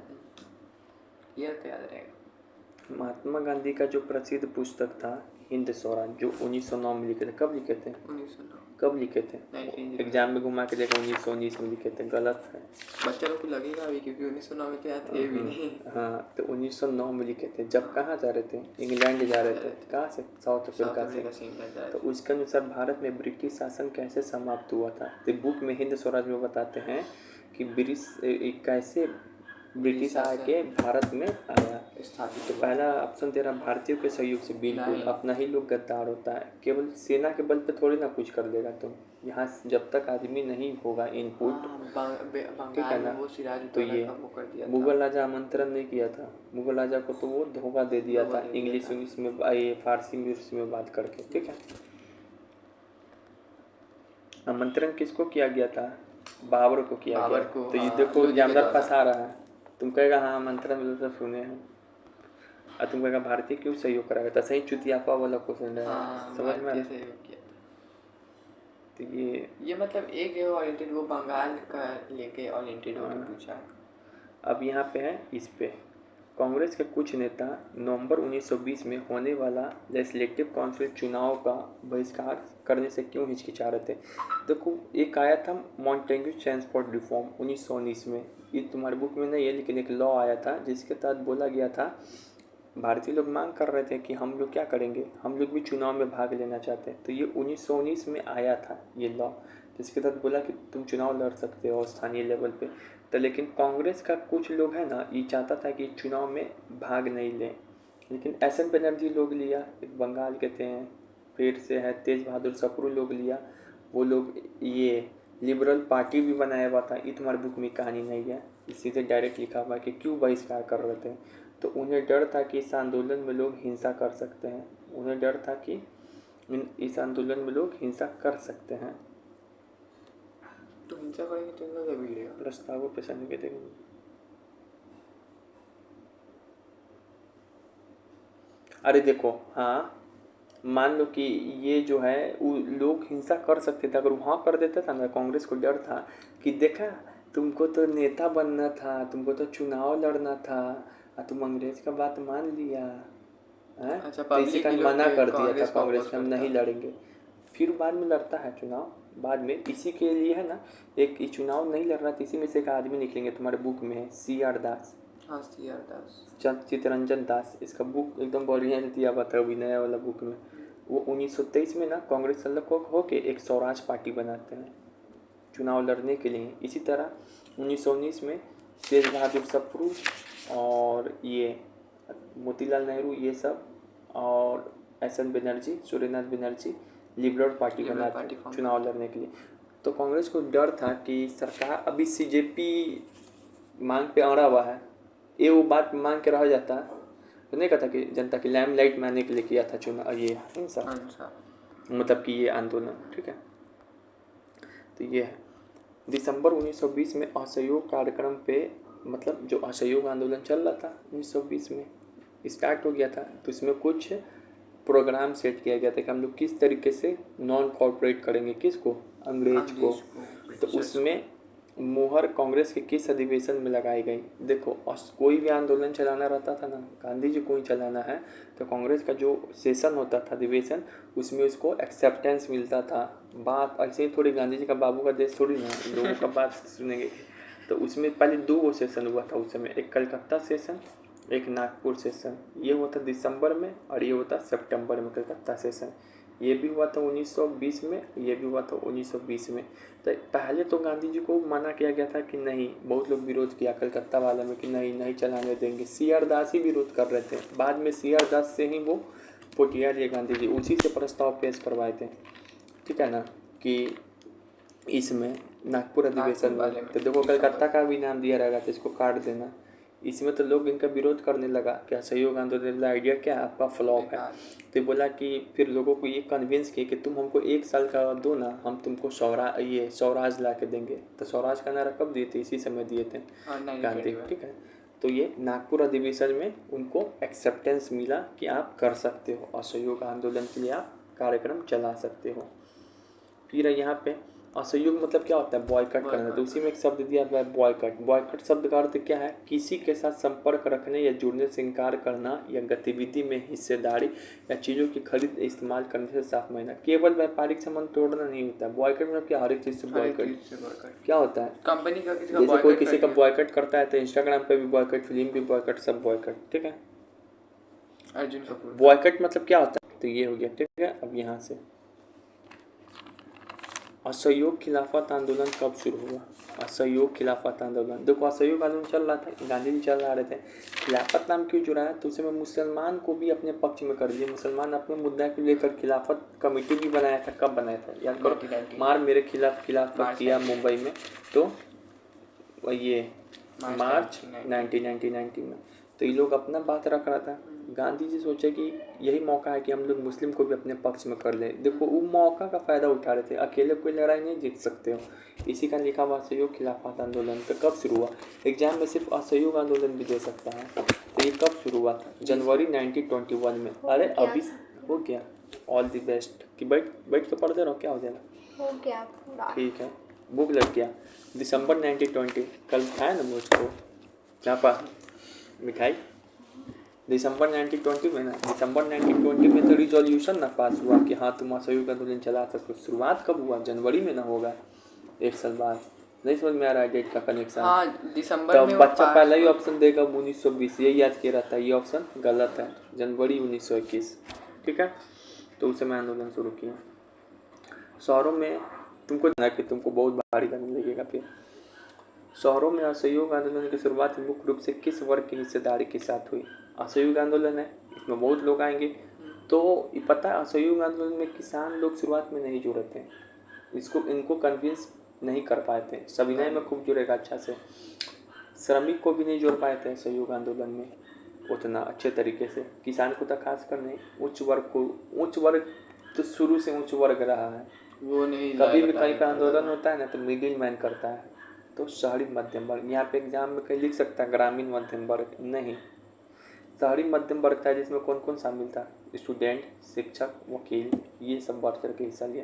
ये तो याद रहेगा। महात्मा गांधी का जो प्रसिद्ध पुस्तक था हिंद स्वराज, जो 1909 में लिखे थे। कब लिखे थे? 1909। कब लिखे थे? 1909। एग्जाम में घुमा के देखा 1919 में लिखे थे, गलत है। बच्चे लोग को लगेगा अभी क्योंकि 1909 में तो याद थे भी नहीं। हाँ, तो 1909 में लिखे थे। जब कहाँ जा रहे थे? इंग्लैंड जा रहे थे। कहाँ से? साउथ अफ्रीका से। तो उसके अनुसार भारत में ब्रिटिश शासन कैसे समाप्त हुआ था? तो बुक में हिंद स्वराज में बताते हैं कि कैसे ब्रिटिश आके भारत में आया। तो पहला ऑप्शन तेरा भारतीयों के सहयोग से। बिल्कुल, अपना ही लोग गद्दार होता है। केवल सेना के बल पे थोड़ी ना कुछ कर देगा तुम। यहाँ जब तक आदमी नहीं होगा इनपुट, ठीक है ना? तो ये मुगल राजा आमंत्रण नहीं किया था। मुगल राजा को तो वो धोखा दे दिया था इंग्लिश में, ये फारसी में बात करके, ठीक है। आमंत्रण किसको किया गया था? बाबर को किया गया। तो ये देखो एग्जामिनर फंसा रहा है। तुम कहेगा हाँ आमंत्रण मिले तो सुने हैं, और तुम कहेगा भारतीय क्यों सहयोग कराएगा? तो सही चुतियापा वाला क्वेश्चन है, समझ में? तो ये मतलब एक ओरिएंटेड, वो बंगाल का लेके ओरिएंटेड होकर पूछा है। अब यहाँ पे है इस पे, कांग्रेस के कुछ नेता नवंबर 1920 में होने वाला लेजिस्लेटिव काउंसिल चुनाव का बहिष्कार करने से क्यों हिचकिचा रहे थे? देखो, एक आया था मॉन्टेग्यू ट्रांसपोर्ट रिफॉर्म 1919 में। ये तुम्हारे बुक में नहीं है, लेकिन एक लॉ आया था जिसके तहत बोला गया था, भारतीय लोग मांग कर रहे थे कि हम लोग क्या करेंगे, हम लोग भी चुनाव में भाग लेना चाहते हैं। तो ये 1919 में आया था ये लॉ, जिसके तहत बोला कि तुम चुनाव लड़ सकते हो स्थानीय लेवल पे। तो लेकिन कांग्रेस का कुछ लोग है ना, ये चाहता था कि चुनाव में भाग नहीं लें। लेकिन एस.एन. बनर्जी लोग लिया, एक बंगाल के थे, फिर से है तेज बहादुर सप्रू लोग लिया। वो लोग ये लिबरल पार्टी भी बनाया हुआ था। ये तुम्हारे बुक में कहानी नहीं है, सीधे डायरेक्ट लिखा हुआ है कि क्यों बहिष्कार कर रहे थे। तो उन्हें डर था कि इस आंदोलन में लोग हिंसा कर सकते हैं। उन्हें डर था कि इस आंदोलन में लोग हिंसा कर सकते हैं। तो हिंसा करेंगे तो इनका क्या बिगड़ेगा? प्रस्तावों पे सैनिक देंगे। अरे देखो, हाँ मान लो कि ये जो है वो लोग हिंसा कर सकते थे, अगर वहाँ कर देता था ना, कांग्रेस को डर था कि देखा तुमको तो नेता बनना था, तुमको तो चुनाव लड़ना था, तुम अंग्रेज का बात मान लिया है। अच्छा, तो इसी कारण मना कर दिया था कांग्रेस को में, हम नहीं लड़ेंगे। फिर बाद में लड़ता है चुनाव, बाद में इसी के लिए है ना, एक चुनाव नहीं लड़ रहा था, इसी में से एक आदमी निकलेंगे, तुम्हारे बुक में है C.R. दास। हाँ, C.R. दास, चित्तरंजन दास, इसका बुक एकदम बढ़िया से दिया हुआ था अभी नया वाला बुक में। वो 1923 में ना कांग्रेस से अलग होके एक स्वराज पार्टी बनाते हैं चुनाव लड़ने के लिए। इसी तरह 1919 में तेज बहादुर सप्रू और ये मोतीलाल नेहरू, ये सब, और SN. Banerjee, Suryanath Banerjee liberal party बनाते हैं चुनाव लड़ने के लिए। तो कांग्रेस को डर था कि सरकार अभी CJP मांग पे अड़ा हुआ है, ये वो बात मांग के रह जाता, तो नहीं कहता कि जनता की लाइमलाइट में आने के लिए किया था चुनाव, ये हिंसा, मतलब कि ये आंदोलन, ठीक है। तो ये है दिसंबर 1920 में असहयोग कार्यक्रम पे मतलब जो असहयोग आंदोलन चल रहा था 1920 में स्टार्ट हो गया था, तो इसमें कुछ प्रोग्राम सेट किया गया था कि हम लोग किस तरीके से नॉन कॉर्पोरेट करेंगे, किसको, अंग्रेज को। तो उसमें मोहर कांग्रेस के किस अधिवेशन में लगाई गई। देखो कोई भी आंदोलन चलाना रहता था ना, गांधी जी को ही चलाना है, तो कांग्रेस का जो सेशन होता था, अधिवेशन, उसमें उसको एक्सेप्टेंस मिलता था। बात ऐसे ही थोड़ी, गांधी जी का बाबू का देश थोड़ी ना, लोगों का बात सुनेंगे। तो उसमें पहले 2 सेशन हुआ था उस समय, एक कलकत्ता सेशन, एक नागपुर सेशन। ये हुआ था दिसंबर में और ये होता सितंबर में कलकत्ता सेशन। ये भी हुआ था 1920 में, ये भी हुआ था 1920 में। तो पहले तो गांधी जी को मना किया गया था कि नहीं, बहुत लोग विरोध किया कलकत्ता वाले में कि नहीं नहीं चलाने देंगे। सी.आर. दास ही विरोध कर रहे थे, बाद में सी.आर. दास से ही वो पोटिया लिए गांधी जी, उसी से प्रस्ताव पेश करवाए थे, ठीक है ना, कि इसमें नागपुर अधिवेशन में। तो देखो कलकत्ता का भी नाम दिया रहेगा, तो इसको काट देना। इसमें तो लोग इनका विरोध करने लगा कि असहयोग आंदोलन का आइडिया क्या आपका फ्लॉप है। तो बोला कि फिर लोगों को ये कन्विंस किए कि तुम हमको 1 साल का दो ना, हम तुमको स्वराज ला के देंगे। तो स्वराज का नारा कब दिए थे, इसी समय दिए थे गांधी, ठीक है। तो ये नागपुर अधिवेशन में उनको एक्सेप्टेंस मिला कि आप कर सकते हो, असहयोग आंदोलन के लिए आप कार्यक्रम चला सकते हो। फिर यहाँ पे असहयोग मतलब क्या होता है, बॉयकट करना। तो उसी में एक शब्द दिया हुआ है बॉयकट। बॉयकट शब्द का अर्थ क्या है, किसी के साथ संपर्क रखने या जुड़ने से इनकार करना, या गतिविधि में हिस्सेदारी या चीज़ों की खरीद इस्तेमाल करने से साफ महीना। केवल व्यापारिक संबंध तोड़ना नहीं होता है बॉयकट, मतलब क्या, हर एक चीज़ से बॉयकट क्या होता है, कंपनी का जैसे कोई किसी का बॉयकट करता है तो इंस्टाग्राम पे भी बॉयकट, फिल्म भी बॉयकट, सब बॉयकट, ठीक है। अर्जुन कपूर बॉयकट मतलब क्या होता है, तो ये हो गया, ठीक है। अब यहाँ से असहयोग खिलाफत आंदोलन कब शुरू हुआ। असहयोग खिलाफत आंदोलन, देखो असहयोग आंदोलन चल रहा था, गांधी जी चल रहे थे। खिलाफत नाम क्यों जुड़ा है, तो उसमें मुसलमान को भी अपने पक्ष में कर दिया। मुसलमान अपने मुद्दा को लेकर खिलाफत कमेटी भी बनाया था। कब बनाया था, याद करो, मार मेरे खिलाफ खिलाफत किया मुंबई में, तो ये मार्च 1990 में। तो ये लोग अपना बात रख रहा था। गांधी जी सोचे कि यही मौका है कि हम लोग मुस्लिम को भी अपने पक्ष में कर लें। देखो वो मौका का फ़ायदा उठा रहे थे, अकेले कोई लड़ाई नहीं जीत सकते हो। इसी का लिखा हुआ असहयोग खिलाफत आंदोलन। तो कब शुरू हुआ, एग्जाम में सिर्फ असहयोग आंदोलन भी दे सकता है। तो ये कब शुरू हुआ था, जनवरी 1921 में। अरे अभी हो गया, ऑल द बेस्ट। कि बैठ बैठ के पढ़ते रहो, क्या हो जाएगा, हो गया पूरा, ठीक है। बुक लग गया। दिसंबर 1920, कल खाया ना मुझको क्या पा मिठाई, दिसंबर 1920 में ना, दिसंबर 1920 में तो रिजोल्यूशन ना पास हुआ कि हाँ तुम असहयोग आंदोलन चला सकते हो। शुरुआत कब हुआ, जनवरी में ना होगा, 1 साल बाद। नहीं समझ में आ रहा है डेट का कनेक्शन। हाँ, दिसंबर में बच्चा पहला ही ऑप्शन देगा 1920, यही याद किया रहता है, ये ऑप्शन गलत है, जनवरी 1921, ठीक है। तो उस समय आंदोलन शुरू किया। शहरों में तुमको ना कि तुमको बहुत भारी लगने लगेगा फिर। शहरों में असहयोग आंदोलन की शुरुआत मुख्य रूप से किस वर्ग की हिस्सेदारी के साथ हुई। असहयोग आंदोलन है, इसमें बहुत लोग आएंगे। तो ये पता है असहयोग आंदोलन में किसान लोग शुरुआत में नहीं जुड़े थे, इनको कन्विंस नहीं कर पाए थे। सविनय में खूब जुड़ेगा अच्छा से, श्रमिक को भी नहीं जोड़ पाए थे सहयोग आंदोलन में उतना अच्छे तरीके से। किसान को तो खास कर नहीं, उच्च वर्ग तो शुरू से उच्च वर्ग रहा है, वो नहीं। कभी भी कहीं का आंदोलन होता है ना तो मिडिल मैन करता है, तो शहरी मध्यम वर्ग। यहाँ पे एग्जाम में कहीं लिख सकता है ग्रामीण मध्यम वर्ग, नहीं, शहरी मध्यम वर्ग था, जिसमें कौन कौन शामिल था, स्टूडेंट, शिक्षक, वकील, ये सब बढ़ चढ़ के हिस्सा लिया,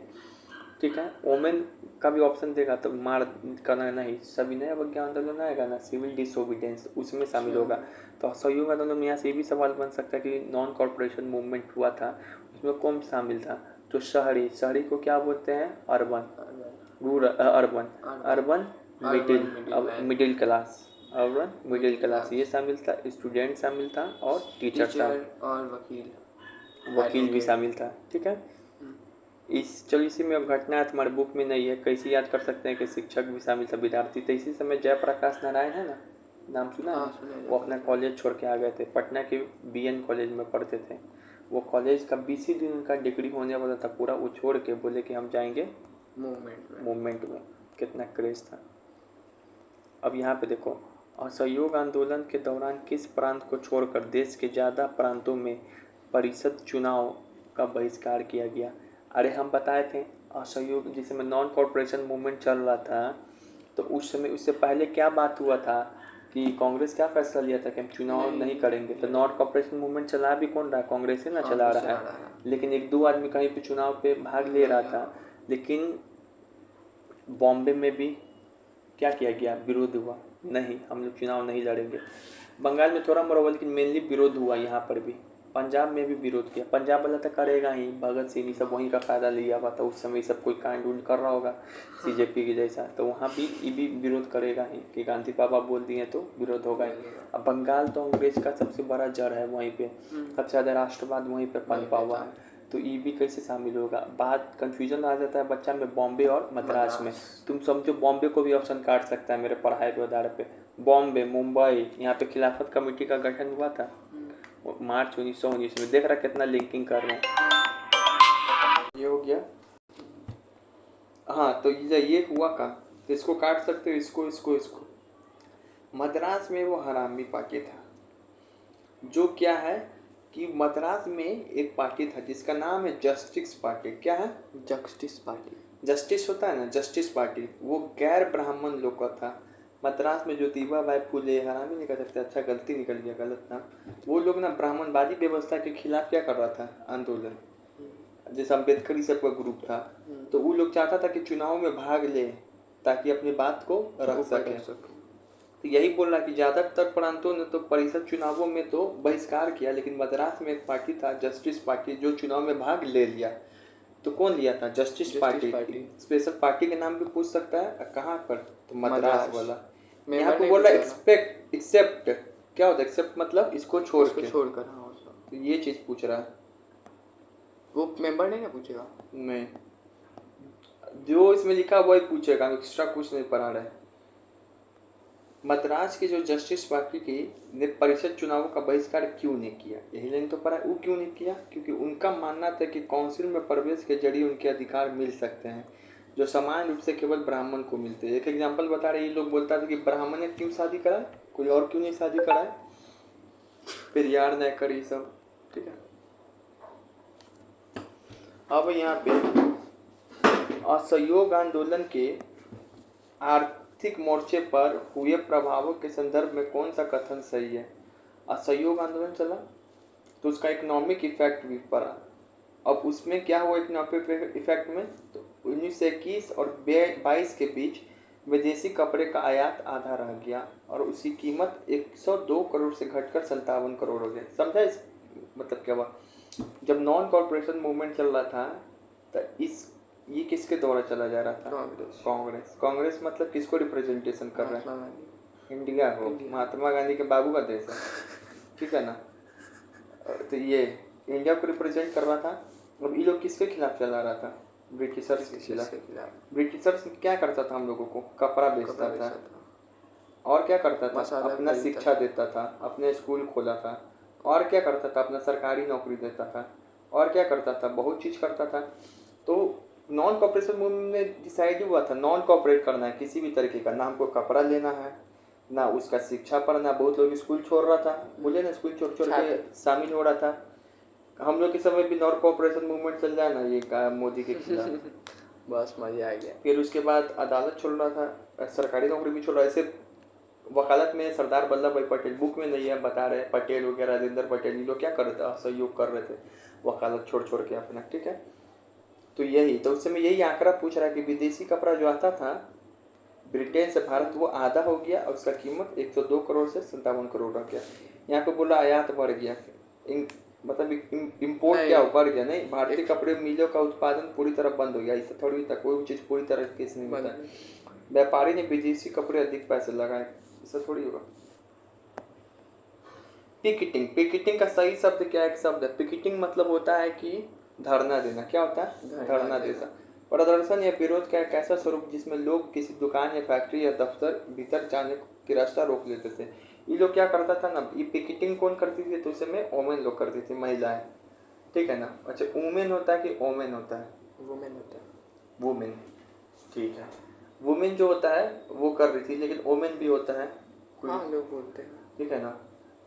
ठीक है। वोमेन का भी ऑप्शन देगा तो मार करना नहीं, सविनय अवज्ञा आंदोलन आएगा ना, सिविल डिसोबीडियंस, उसमें शामिल होगा। तो असहयोग आंदोलन में यहाँ से ये भी सवाल बन सकता है कि नॉन कॉर्पोरेशन मूवमेंट हुआ था, उसमें कौन शामिल था, तो शहरी को क्या बोलते हैं, urban, urban middle class, urban middle class, ये शामिल था। स्टूडेंट शामिल था और टीचर और वकील भी शामिल था, ठीक है। चलो इसी में अब घटना है, तुम्हारे बुक में नहीं है, कैसे याद कर सकते हैं कि शिक्षक भी शामिल था, विद्यार्थी। तो इसी समय जयप्रकाश नारायण है ना, नाम सुना है, वो अपना कॉलेज छोड़ के आ गए थे, पटना के BN कॉलेज में पढ़ते थे। वो कॉलेज का 20 ही दिन उनका डिग्री होने वाला था पूरा, वो छोड़ के बोले कि हम जाएंगे मूवमेंट में। कितना क्रेज था। अब यहाँ पे देखो, असहयोग आंदोलन के दौरान किस प्रांत को छोड़कर देश के ज़्यादा प्रांतों में परिषद चुनाव का बहिष्कार किया गया। अरे हम बताए थे असहयोग, जिसमें नॉन कॉर्पोरेशन मूवमेंट चल रहा था, तो उस समय उससे पहले क्या बात हुआ था कि कांग्रेस क्या फैसला लिया था कि हम चुनाव नहीं करेंगे, तो नॉन कॉपरेशन मूवमेंट चला भी कौन रहा है, कांग्रेस ही ना चला रहा है। लेकिन एक दो आदमी कहीं पे चुनाव पे भाग ले रहा था, लेकिन बॉम्बे में भी क्या किया गया, विरोध हुआ, नहीं हम लोग चुनाव नहीं लड़ेंगे। बंगाल में थोड़ा मोड़ा हुआ, लेकिन मेनली विरोध हुआ यहाँ पर भी। पंजाब में भी विरोध किया, पंजाब वाला तो करेगा ही, भगत सिंह ये सब वहीं का फ़ायदा लिया हुआ था, उस समय सब कोई कांड उंड कर रहा होगा सीजेपी के जैसा, तो वहाँ भी ये भी विरोध करेगा ही कि गांधी बाबा बोल दिए तो विरोध होगा ही। अब बंगाल तो अंग्रेज का सबसे बड़ा जड़ है, वहीं पे सबसे ज़्यादा राष्ट्रवाद वहीं पर पनपा हुआ है, तो ये भी कैसे शामिल होगा। बात कन्फ्यूजन आ जाता है बच्चा में बॉम्बे और मद्रास में। तुम समझो बॉम्बे को भी ऑप्शन काट सकता है मेरे पढ़ाई के आधार पे, बॉम्बे, मुंबई, यहाँ पे खिलाफत कमेटी का गठन हुआ था मार्च 1919 में। देख रहा कितना लिंकिंग कर रहा हूँ, ये हो गया। हाँ, तो ये हुआ का, तो इसको काट सकते हो, इसको इसको इसको। मद्रास में वो हरामी पार्टी था, जो क्या है कि मद्रास में एक पार्टी था जिसका नाम है जस्टिस पार्टी। क्या है? Justice party. जस्टिस होता है ना, जस्टिस पार्टी, वो गैर ब्राह्मण लोग का था। मद्रास में ज्योतिबा बाई फुले, हरामी नहीं कर सकते, अच्छा गलती निकल गया, गलत ना, वो लोग ना ब्राह्मणवादी व्यवस्था के खिलाफ क्या कर रहा था, आंदोलन, जैसे अम्बेडकरी सबका ग्रुप था, तो वो लोग चाहता था कि चुनाव में भाग ले ताकि अपनी बात को रख सके। तो यही बोल रहा कि ज़्यादातर प्रांतों ने तो परिषद चुनावों में तो बहिष्कार किया, लेकिन मद्रास में एक पार्टी था जस्टिस पार्टी जो चुनाव में भाग ले लिया। तो कौन लिया था? Justice party. स्पेशल पार्टी के नाम भी पूछ सकता है, कहाँ पर, तो मद्रास वाला। यहाँ पे बोल रहा एक्सपेक्ट, एक्सेप्ट, क्या होता है एक्सेप्ट, मतलब इसको छोड़कर। हाँ, तो ये चीज़ पूछ रहा है, वो मेंबर नहीं ना पूछेगा, नहीं, जो इसमें लिखा वही पूछेगा, एक्स्ट्रा कुछ नहीं पढ़ा रहा है। मद्रास की जो जस्टिस पार्टी की ने परिषद चुनावों का बहिष्कार क्यों नहीं किया, यही लाइन तो पढ़ा है। वो क्यों नहीं किया? क्योंकि उनका मानना था कि काउंसिल में प्रवेश के जरिए उनके अधिकार मिल सकते हैं जो समान रूप से केवल ब्राह्मण को मिलते हैं। एक एग्जाम्पल बता रहे, ये लोग बोलता था कि ब्राह्मण ने क्यों शादी कराए, कोई और क्यों नहीं शादी कराए, फिर यार न करी सब, ठीक है। अब यहाँ पे असहयोग आंदोलन के आर्थिक मोर्चे पर हुए प्रभावों के संदर्भ में कौन सा कथन सही है? असहयोग आंदोलन चला तो उसका इकोनॉमिक इफेक्ट भी पड़ा। अब उसमें क्या हुआ इकोनॉमिक इफेक्ट में, तो 1921 और 22 के बीच विदेशी कपड़े का आयात आधा रह गया और उसकी कीमत 102 करोड़ से घटकर 57 करोड़ हो गया। समझा इस मतलब क्या हुआ? जब नॉन कॉर्पोरेशन मूवमेंट चल रहा था तो ये किसके द्वारा चला जा रहा था? कांग्रेस। कांग्रेस मतलब किसको रिप्रेजेंटेशन कर रहा है? इंडिया को। महात्मा गांधी के बाबू का देश है, ठीक है ना, तो ये इंडिया को रिप्रेजेंट कर रहा था। अब ये लोग किसके खिलाफ चला रहा था? ब्रिटिशर्स के खिलाफ। ब्रिटिशर्स क्या करता था? हम लोगों को कपड़ा बेचता था और क्या करता था? अपना शिक्षा देता था, अपने स्कूल खोला था, और क्या करता था? अपना सरकारी नौकरी देता था, और क्या करता था? बहुत चीज़ करता था। तो नॉन कॉपरेशन मूवमेंट में डिसाइड हुआ था नॉन कॉपरेट करना है किसी भी तरीके का, ना हमको कपड़ा लेना है, ना उसका शिक्षा पढ़ना। बहुत लोग स्कूल छोड़ रहा था, बोले ना, स्कूल छोड़ के शामिल हो रहा था। हम लोग के समय भी नॉन कॉपरेशन मूवमेंट चल जाए ना, ये मोदी के खिलाफ बस मजा आ गया। फिर उसके बाद अदालत छोड़ रहा था, सरकारी नौकरी भी छोड़ रहा है। ऐसे वकालत में सरदार वल्लभ भाई पटेल, बुक में नहीं है, बता रहे पटेल वगैरह, राजेंद्र पटेल, ये लोग क्या कर रहे थे? सहयोग कर रहे थे वकालत छोड़ के अपना, ठीक है। तो यही तो उस समय यही आंकड़ा पूछ रहा है कि विदेशी कपड़ा जो आता था ब्रिटेन से भारत, वो आधा हो गया और उसका कीमत 102 करोड़ से 57 करोड़ रह गया। यहाँ पे बोला आयात बढ़ गया, मतलब इम्पोर्ट क्या बढ़ गया? नहीं, भारतीय कपड़े मिलों का उत्पादन पूरी तरह बंद हो गया। इससे थोड़ी तक कोई भी चीज़ पूरी तरह से नहीं होता। व्यापारी ने विदेशी कपड़े अधिक पैसे लगाए, इससे थोड़ी होगा। पिकेटिंग, पिकेटिंग का सही शब्द क्या है? एक शब्द है पिकेटिंग, मतलब होता है कि धरना देना। क्या होता है? धरना देना। प्रदर्शन या विरोध का एक ऐसा स्वरूप जिसमें लोग किसी दुकान या फैक्ट्री या दफ्तर भीतर जाने की रास्ता रोक लेते थे। ये लोग क्या करता था ना, ये पिकेटिंग कौन करती थी? तो उस समय वोमेन लोग करती थी, महिलाएं, ठीक है ना। अच्छा, वुमेन होता है कि ओमेन होता है? वुमेन होता है। वुमेन, ठीक है। वुमेन जो होता है वो कर रही थी, लेकिन ओमेन भी होता है, हाँ लोग बोलते हैं, ठीक है ना,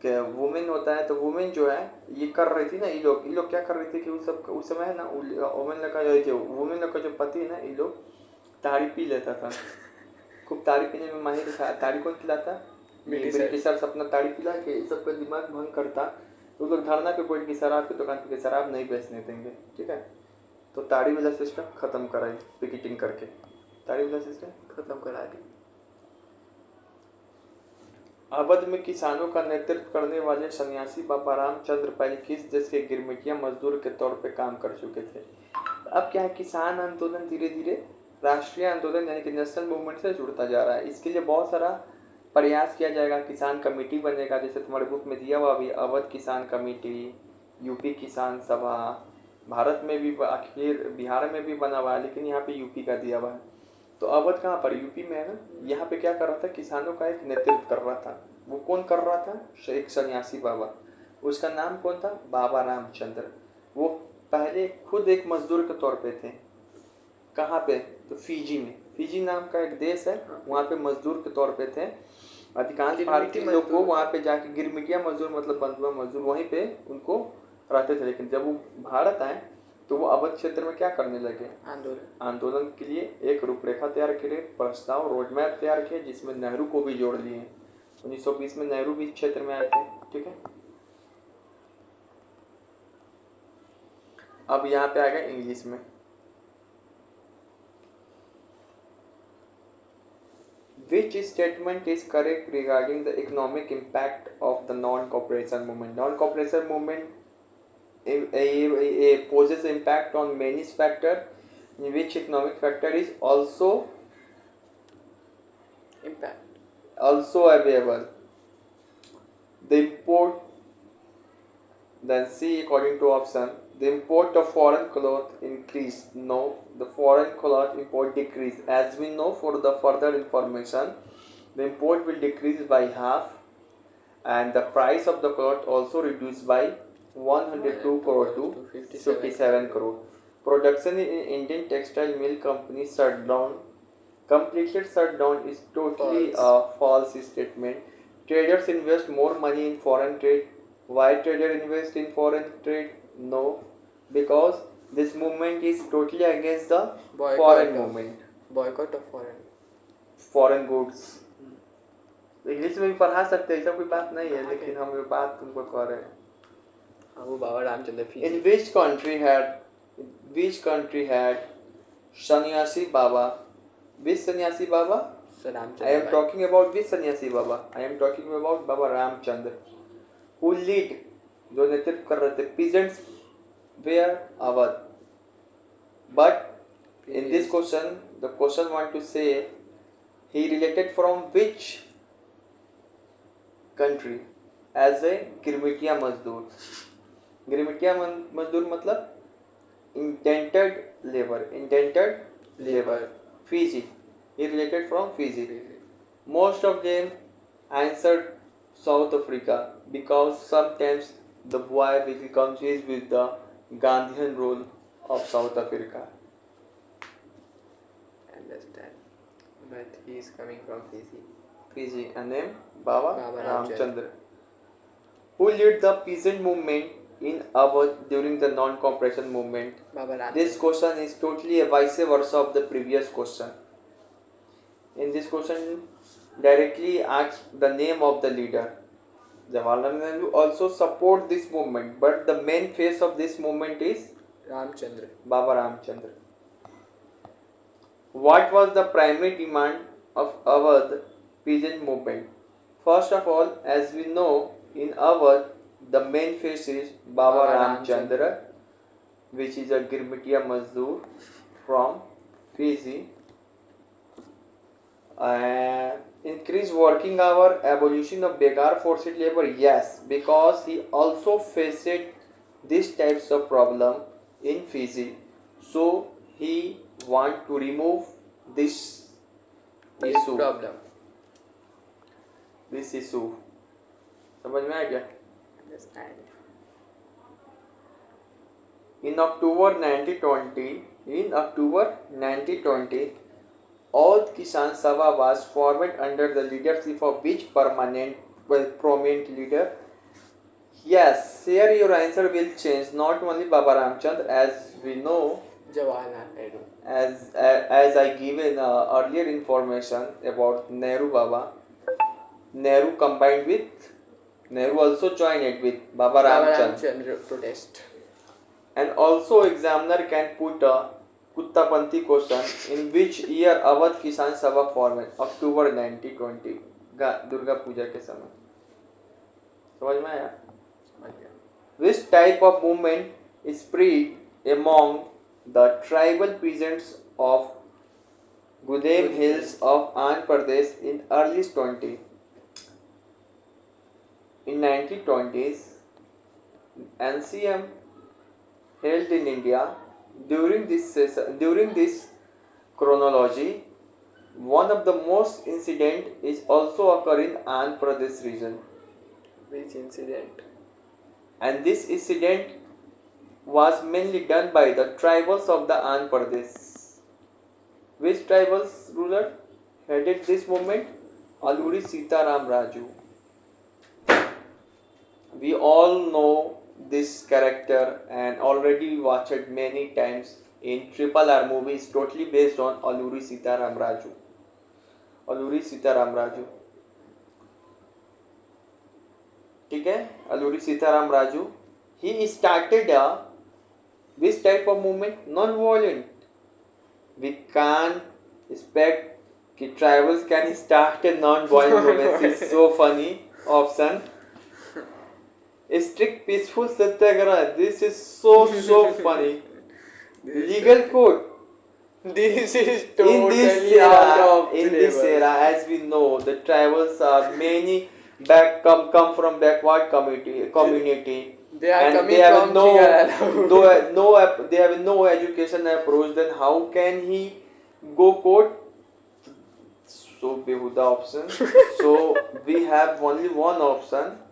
कि वुमेन होता है। तो वुमेन जो है ये कर रही थी ना, ये लोग क्या कर रही थी कि उस समय है ना, वुमेन लोग का जो वुमेन लोग का जो पति है ना, ये लोग ताड़ी पी लेता था, खूब ताड़ी पीने में माहिर था। ताड़ी कौन खिलाता? ब्रिटिशर्स अपना ताड़ी पिला के इस सबका दिमाग भंग करता, तो लोग धरना पे बैठ के शराब की दुकान पे शराब नहीं बेचने देंगे, ठीक है। तो ताड़ी वाला सिस्टम खत्म कराई पिकेटिंग करके, ताड़ी वाला सिस्टम खत्म करा दी। अवध में किसानों का नेतृत्व करने वाले सन्यासी बाबा रामचंद्र पहले किस देश के गिरमिटिया मजदूर के तौर पे काम कर चुके थे। अब क्या है, किसान आंदोलन धीरे धीरे राष्ट्रीय आंदोलन यानी कि नेशनल मूवमेंट से जुड़ता जा रहा है। इसके लिए बहुत सारा प्रयास किया जाएगा, किसान कमेटी बनेगा, जैसे तुम्हारे बुक में दिया हुआ भी, अवध किसान कमेटी, यूपी किसान सभा, भारत में भी आखिर बिहार में भी बना हुआ है, लेकिन यहाँ पे यूपी का दिया हुआ है। तो अवध कहाँ पर, यूपी में है ना। यहाँ पे क्या कर रहा था, किसानों का एक नेतृत्व कर रहा था। वो कौन कर रहा था, एक सन्यासी बाबा, उसका नाम कौन था, बाबा रामचंद्र। वो पहले खुद एक मजदूर के तौर पे थे। कहाँ पे, तो फिजी में, फिजी नाम का एक देश है, वहाँ पे मजदूर के तौर पे थे। अधिकांश भारतीय लोग को वहाँ पे जाके गिरमिटिया मजदूर मतलब बंधुआ मजदूर वहीं पे उनको रहते थे। लेकिन जब वो भारत आए तो वो अवध क्षेत्र में क्या करने लगे, आंदोलन के लिए एक रूपरेखा तैयार करे, प्रस्ताव रोड मैप तैयार किए, जिसमें नेहरू को भी जोड़ लिए। 1920 में नेहरू भी क्षेत्र में आए थे, ठीक है। अब यहाँ पे आ गया इंग्लिश में। Which statement is correct regarding the economic impact of the non-cooperation movement? Non-cooperation movement poses impact on many factors, in which economic factor is also available. The import, then C according to option, the import of foreign cloth increased. No, the foreign cloth import decreased. As we know, for the further information, the import will decrease by half, and the price of the cloth also reduced by 102 crore to 57 crore. Production in Indian textile mill company shut down. Completed shutdown is totally a false statement. Traders invest more money in foreign trade. Why trader invest in foreign trade? No, because this movement is totally against the foreign movement. Boycott of foreign goods. English में भी पढ़ा सकते हैं, ऐसा कोई बात नहीं है, लेकिन हम ये बात तुमको कह रहे हैं। वो बाबा Ramchandra In which country had सन्यासी बाबा, which सन्यासी बाबा, I am talking about which सन्यासी बाबा, I am talking about Baba Ramchandra, who lead, जो नेतृत्व कर रहे थे, peasants were Awadh. But in this question, the question want to say he related from which country as a गिरमिटिया मजदूर. गिरमिटिया मजदूर मतलब indented labor. Fiji, he related from Fiji. Most of them answered South Africa because sometimes the boy will be confused with the Gandhian rule of South Africa. Understand, but he is coming from Fiji, and name Baba Ramchandra, who led the peasant movement in Awadh during the non-cooperation movement. This question is totally a vice versa of the previous question. In this question, directly asks the name of the leader. Jawaharlal Nehru also support this movement, but the main face of this movement is Ramchandra. Baba Ramchandra. What was the primary demand of Awadh peasant movement? First of all, as we know, in Awadh, the main face is Baba Ramchandra, which is a Girmitia Mazdoor from Fiji. Increase working hour, abolition of Begar forced labor, yes, because he also faced these types of problem in Fiji. So he want to remove this issue. This issue. समझ में आ गया? In October 1920, Awadh Kisan Sabha was formed under the leadership of which prominent leader? Yes, here your answer will change. Not only Baba Ramchandra, as we know, Jawaharlal Nehru. As I given earlier information about Nehru Baba, Nehru combined with Nehru also joined it with Baba Baba Ramchand. Ramchandra protest. And also examiner can put a Kuttapanti question in which year Awadh Kisan Sabha formed? October 1920 Durga Puja के समय। समझ में आया? Which type of movement spread among the tribal peasants of Gudem Hills of Andhra Pradesh in early 1920s? NCM held in India during this chronology. One of the most incident is also occur in Andhra Pradesh region. Which incident? And this incident was mainly done by the tribals of the Andhra Pradesh. Which tribals ruler headed this movement? Alluri Sitaram Raju. We all know this character and already watched it many times in RRR movie. Is totally based on Alluri Sitaram Raju. Alluri Sitaram Raju. ठीक है, Alluri Sitaram Raju. He started a which type of movement? Non-violent. We can't expect कि tribals can start a non-violent movement. It's so funny option. A strict peaceful satyagraha. This is so funny. Legal code. This is In totally this out of era, syllabus. as we know, the tribals are many come from backward community. They are and coming they have from no Trial. they have no education approach. Then how can he go court? So behuda option. So we have only one option.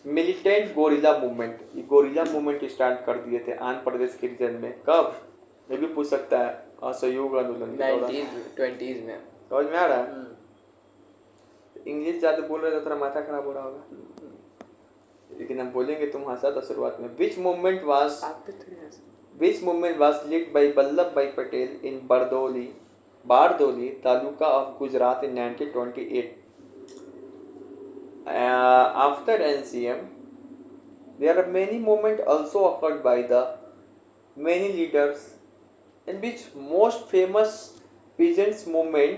Militant gorilla movement. ये gorilla movement start कर दिए थे आंध्र प्रदेश के reason में. कब? ये भी पूछ सकता है. असहयोग आंदोलन के दौरान 1920s में. समझ में आ रहा है? इंग्लिश ज़्यादा बोल रहे तो थोड़ा माथा खराब हो रहा होगा, लेकिन हम बोलेंगे तुम हंसा था शुरुआत में. Which movement was lead by Vallabh Bhai Patel in Bardoli taluka of Gujarat in 1928. After NCM, there are many movements also occurred by the many leaders, in which most famous peasants movement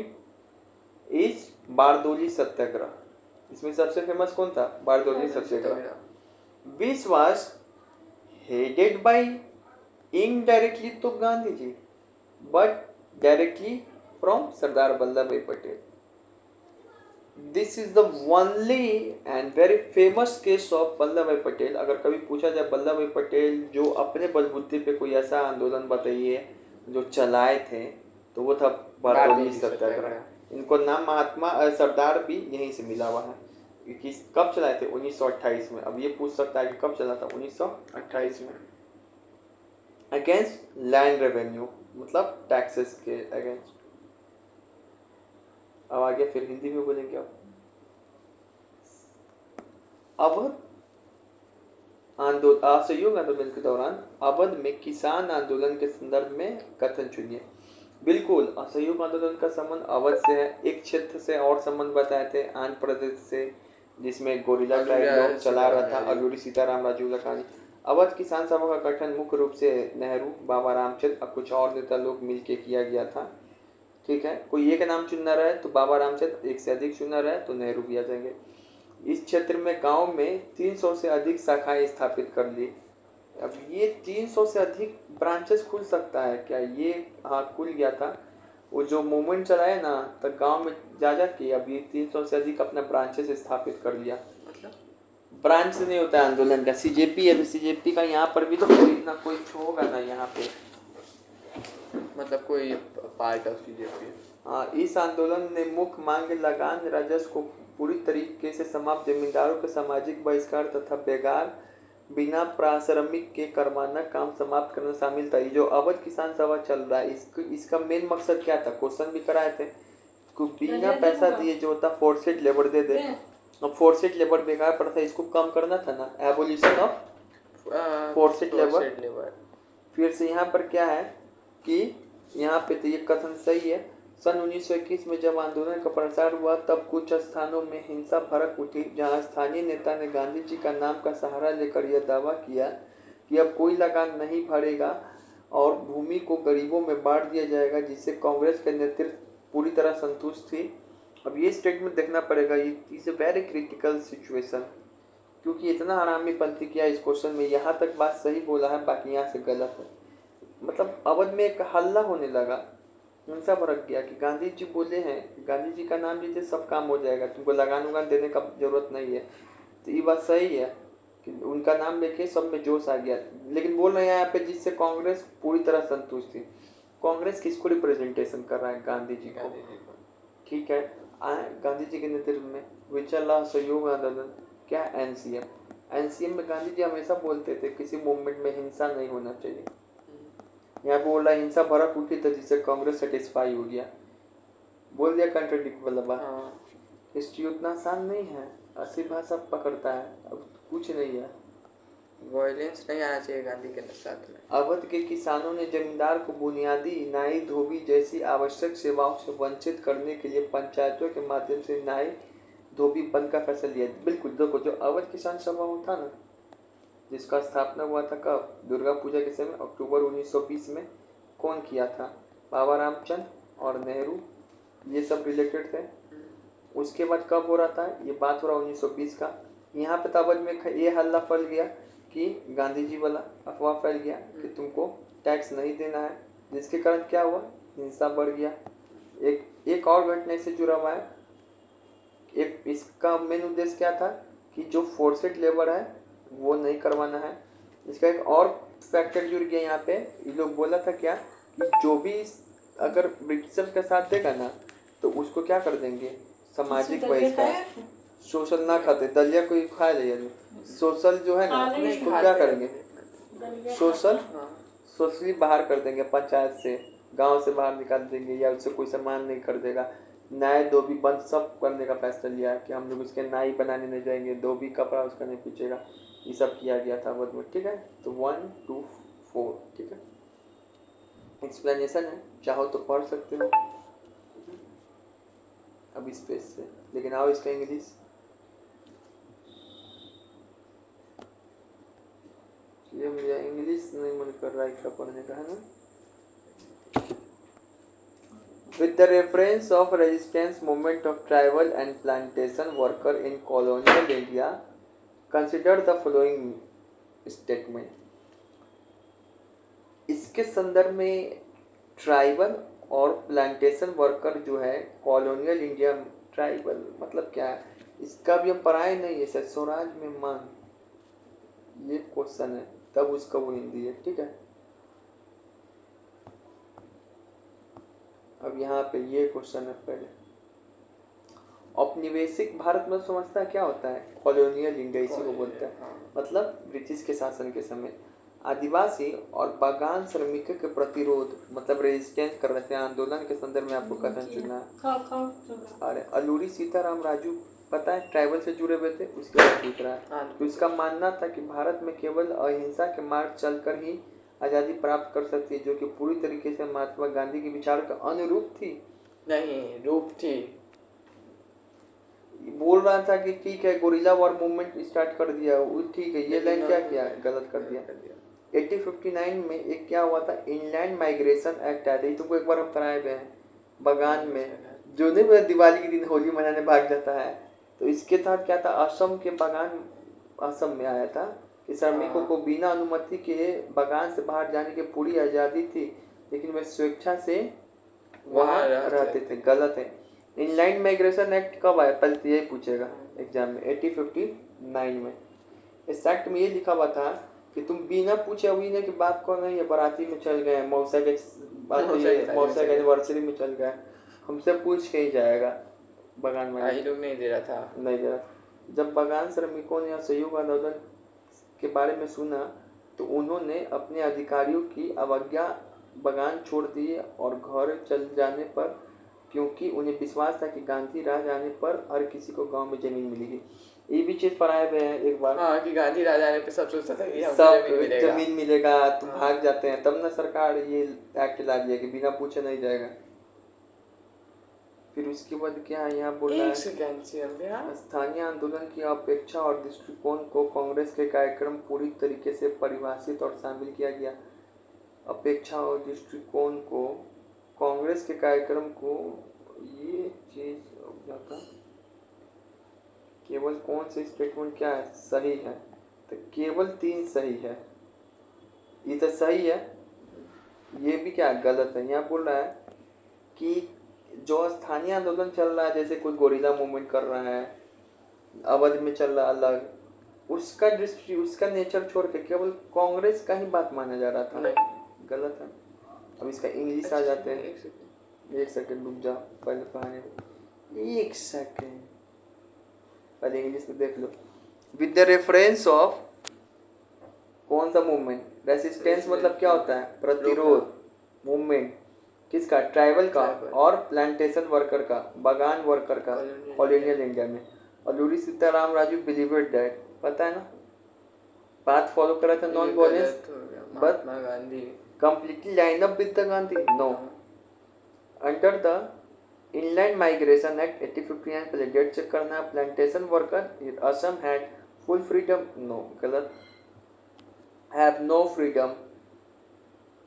is Bardoli Satyagraha. इसमें सबसे फेमस कौन था? Bardoli Satyagraha. Which was headed by indirectly तो Gandhi ji, but directly from Sardar Vallabh Bhai Patel. This is the only and very famous case of Vallabh Bhai Patel. अगर कभी पूछा जाए वल्लभ भाई पटेल जो अपने बलबुद्धि पे कोई ऐसा आंदोलन बताइए जो चलाए थे, तो वो था बारदोली सत्याग्रह. इनको नाम महात्मा सरदार भी यहीं से मिला हुआ है. कब चलाए थे? 1928 में. अब ये पूछ सकता है कि कब चला था? 1928 में. अगेंस्ट लैंड रेवेन्यू, मतलब टैक्सेस के अगेंस्ट. अब आगे फिर हिंदी में बोलेंगे. अवध असहयोग आंदोलन के दौरान अवध में किसान आंदोलन के संदर्भ में कथन चुनिए. बिल्कुल, असहयोग आंदोलन का संबंध अवध से है. एक क्षेत्र से और संबंध बताए थे आंध्र प्रदेश से, जिसमें गोरिल्ला ट्राइब चला रहा था अल्लूरी सीताराम राजू लखानी. अवध किसान सभा का गठन मुख्य रूप से नेहरू, बाबा रामचंद्र और कुछ और नेता लोग मिलकर किया गया था. ठीक है, कोई एक नाम चुनना रहे तो बाबा रामचंद्र, एक से अधिक चुनना रहे तो नेहरू भी आ जाएंगे. इस क्षेत्र में गांव में 300 से अधिक शाखाएं स्थापित कर ली. अब ये 300 से अधिक ब्रांचेस खुल सकता है क्या? ये हाँ खुल गया था. वो जो मूवमेंट चलाया ना, तो गांव में जा के अब ये 300 से अधिक अपना ब्रांचेस स्थापित कर लिया. मतलब ब्रांच नहीं होता है आंदोलन का. सीजेपी है, सीजेपी का यहाँ पर भी तो कोई ना कोई होगा ना यहाँ पे, मतलब कोई पार्ट ऑफ सीजेपी. हाँ, इस आंदोलन ने मुख्य मांग लगान राजस्व को पूरी तरीके से समाप्त, जमींदारों के सामाजिक बहिष्कार तथा बेगार बिना पारिश्रमिक के करमाना काम समाप्त करना शामिल था. ये जो अवध किसान सभा चल रहा है, इसका मेन मकसद क्या था? क्वेश्चन भी कराए थे. बिना पैसा दिए जो होता फोर्सेड लेबर दे दे. अब फोर्सेड लेबर बेकार पड़ा था, इसको कम करना था ना. Abolition of forced labour. फिर से यहाँ पर क्या है कि यहाँ पे तो ये कथन सही है सन 1921 में जब आंदोलन का प्रसार हुआ तब कुछ स्थानों में हिंसा भड़क उठी, जहां स्थानीय नेता ने गांधी जी का नाम का सहारा लेकर यह दावा किया कि अब कोई लगान नहीं भरेगा और भूमि को गरीबों में बांट दिया जाएगा, जिससे कांग्रेस के नेतृत्व पूरी तरह संतुष्ट थी। अब ये स्टेटमेंट देखना पड़ेगा, is a very critical situation, क्योंकि इतना हरामीपंथी किया इस क्वेश्चन में। यहाँ तक बात सही बोला है, बाकी यहाँ से गलत है। मतलब अवध में एक हल्ला होने लगा, हिंसा भड़क गया कि गांधी जी बोले हैं, गांधी जी का नाम लीजिए सब काम हो जाएगा, तुमको लगान उगान देने का जरूरत नहीं है। तो ये बात सही है कि उनका नाम लेके सब में जोश आ गया, लेकिन बोल रहे हैं यहाँ पे जिससे कांग्रेस पूरी तरह संतुष्ट थी। कांग्रेस किसको रिप्रेजेंटेशन कर रहा है? गांधी जी को। ठीक है, गांधी जी के नेतृत्व में हुई चल रहा सहयोग आंदोलन, क्या एनसीएम में गांधी जी हमेशा बोलते थे किसी मूवमेंट में हिंसा नहीं होना चाहिए। यहाँ पे बोल रहा हिंसा भड़क उठी तो जिससे कांग्रेस सेटिस्फाई हो गया, बोल दिया कंट्राडिक्ट बात। हिस्ट्री उतना आसान नहीं है, असली भाषा पकड़ता है, अब कुछ नहीं है। वायलेंस नहीं आना चाहिए गांधी के साथ में। अवध के किसानों ने जमींदार को बुनियादी नाई धोबी जैसी आवश्यक सेवाओं से वंचित करने के लिए पंचायतों के माध्यम से नाई धोबी बंद का फैसला लिया। बिल्कुल, देखो जो अवध किसान सभा था ना, जिसका स्थापना हुआ था कब? दुर्गा पूजा के समय अक्टूबर 1920 में। कौन किया था? बाबा रामचंद्र और नेहरू, ये सब रिलेटेड थे। उसके बाद कब हो रहा था ये बात? हो रहा 1920 का। यहाँ पे अवध में ये हल्ला फैल गया कि गांधी जी वाला अफवाह फैल गया कि तुमको टैक्स नहीं देना है, जिसके कारण क्या हुआ? हिंसा बढ़ गया। एक और घटना से जुड़ा हुआ है। एक इसका मेन उद्देश्य क्या था कि जो फोर्सेड लेबर है वो नहीं करवाना है। इसका एक और फैक्टर जुड़ गया यहाँ पे। ये लोग बोला था क्या कि जो भी अगर ब्रिटिशर्स का साथ देगा ना तो उसको क्या कर देंगे? सामाजिक बहिष्कार। सोशल ना खाते, दलिया कोई खा लिया, सोशल जो है ना उसको क्या करेंगे? सोशली बाहर कर देंगे, पंचायत से, गांव से बाहर निकाल देंगे, या उससे कोई सामान नहीं खरीदेगा। नाई धोबी बंद सब करने का फैसला लिया कि हम लोग उसके नाई बनाने नहीं जाएंगे, धोबी कपड़ा उसका नहीं पूछेगा। ये सब किया गया था अवध में। ठीक है, तो 1 2 4 ठीक है, एक्सप्लेनेशन है, चाहो तो पढ़ सकते हो अब इस पेज से, लेकिन आओ इसका इंग्लिश। ये मुझे इंग्लिश नहीं मन कर रहा है इसका पढ़ने का, है ना। With the reference of resistance movement of tribal and plantation worker in colonial India, consider the following statement. इसके संदर्भ में ट्राइबल और प्लांटेशन वर्कर जो है कॉलोनियल इंडिया, ट्राइबल मतलब क्या है इसका भी हम पढ़ाए नहीं है सर। स्वराज में मांग, ये क्वेश्चन है, तब उसका वो हिंदी है। ठीक है, अब यहाँ पे ये क्वेश्चन है पहले। औपनिवेशिक भारत में समझता है क्या होता है? कॉलोनियल इंडिया इसी को बोलते हैं, मतलब ब्रिटिश के शासन के समय आदिवासी और बागान श्रमिकों के प्रतिरोध मतलब रेजिस्टेंस कर रहे थे। आंदोलन के संदर्भ में आपको कथन चुना है। अरे अलूरी सीताराम राजू पता है, ट्राइबल से जुड़े हुए थे, उसके बाद पूछ रहा है। तो इसका मानना था कि भारत में केवल अहिंसा के मार्ग चलकर ही आज़ादी प्राप्त कर सकती है, जो कि पूरी तरीके से महात्मा गांधी के विचार का अनुरूप थी। नहीं, रूप थी। बोल रहा था कि ठीक है गोरिल्ला वॉर मूवमेंट स्टार्ट कर दिया, वो ठीक है, ये लाइन क्या किया? गलत कर दिया। 1859 में एक क्या हुआ था? इनलैंड माइग्रेशन एक्ट आया था, तुमको एक बार हम कराए हुए हैं। बगान में जो नहीं दिवाली के दिन होली मनाने भाग जाता है, तो इसके तहत क्या था? असम के बगान, असम में आया था कि श्रमिकों को बिना अनुमति के बगान से बाहर जाने की पूरी आज़ादी थी, लेकिन वे स्वेच्छा से वहाँ रहते थे। गलत है। इनलैंड माइग्रेशन एक्ट कब आया? पहले तो यही पूछेगा एग्जाम में। 1859 में इस एक्ट में ये लिखा हुआ था कि तुम बिना पूछे हुई ने कि बाप कौन है, ये बाराती में चल गए, मौसा के एनिवर्सरी में चल गए, हमसे पूछ के ही जाएगा बगान में। लोग नहीं दे रहा था। जब बगान श्रमिकों ने असहयोग आंदोलन के बारे में सुना तो उन्होंने अपने अधिकारियों की अवज्ञा, बगान छोड़ दिए और घर चल जाने पर, क्योंकि उन्हें विश्वास था कि गांधी राज आने पर हर किसी को गांव में जमीन मिलेगी। ये भी चीज पढ़ाए हुए हैं एक बार। हाँ, कि गांधी राज आने पे सब सोचता था कि सब जमीन मिलेगा, तुम भाग जाते हैं, तब ना सरकार ये एक्ट ला दिया कि बिना पूछे नहीं जाएगा। फिर उसके बाद क्या है यहाँ बोल रहा एक है, सेकेंड से अभ्यास। स्थानीय आंदोलन की अपेक्षा और दृष्टिकोण को कांग्रेस के कार्यक्रम पूरी तरीके से परिभाषित और शामिल किया गया। अपेक्षा और दृष्टिकोण को कांग्रेस के कार्यक्रम को ये चीज केवल कौन से स्टेटमेंट क्या है सही है, तो केवल 3 सही है, ये तो सही है, ये भी क्या गलत है। यहाँ बोल रहा है कि जो स्थानीय आंदोलन चल रहा है, जैसे कोई गोरिल्ला मूवमेंट कर रहा है, अवध में चल रहा अलग, उसका दृष्टि उसका नेचर छोड़ के केवल कांग्रेस का ही बात माना जा रहा था, नहीं गलत है। अब इसका इंग्लिश आ जाते हैं, एक सेकेंड। एक सेकंड रुक जा, पहले पढ़ाने दो, एक सेकंड पहले इंग्लिश में देख लो। विद द रेफरेंस ऑफ कौन सा मूवमेंट, रेसिस्टेंस मतलब क्या होता है, प्रतिरोध, मूवमेंट किसका, ट्राइबल का और प्लांटेशन वर्कर का, बागान वर्कर का, कॉलोनियल इंडिया में। अल्लूरी सीताराम राजू बिलीवर्ड दैट, पता है ना, बात फॉलो करा था non violence but Mahatma Gandhi completely line up with the Gandhi? No. Under the Inland Migration Act 1859 पहले डेट चेक करना है। Plantation worker Assam had full freedom? No, गलत। Have no freedom.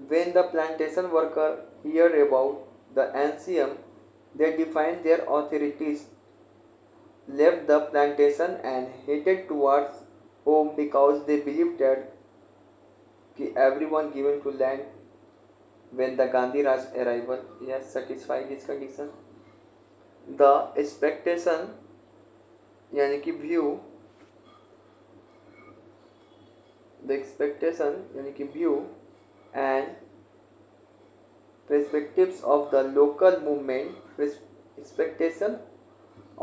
When the plantation worker hear about the NCM, they define their authorities, left the plantation and headed towards home because they believed that everyone given to land when the Gandhi Raj arrival has satisfied this condition. The expectation यानी कि view, the expectation यानी कि view and perspectives of the local movement, expectation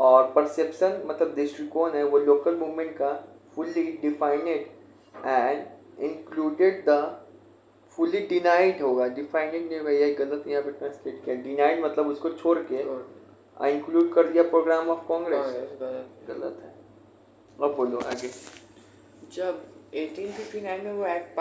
और perception मतलब दृष्टिकोण है वो local movement का fully defined and included the fully denied होगा, डिफाइंड नहीं होगा, यही गलत यहाँ पे ट्रांसलेट किया। डिनाइड मतलब उसको छोड़ के इंक्लूड कर दिया प्रोग्राम ऑफ कांग्रेस, गलत है। अब बोलो आगे। जब 1859 में वो एक्ट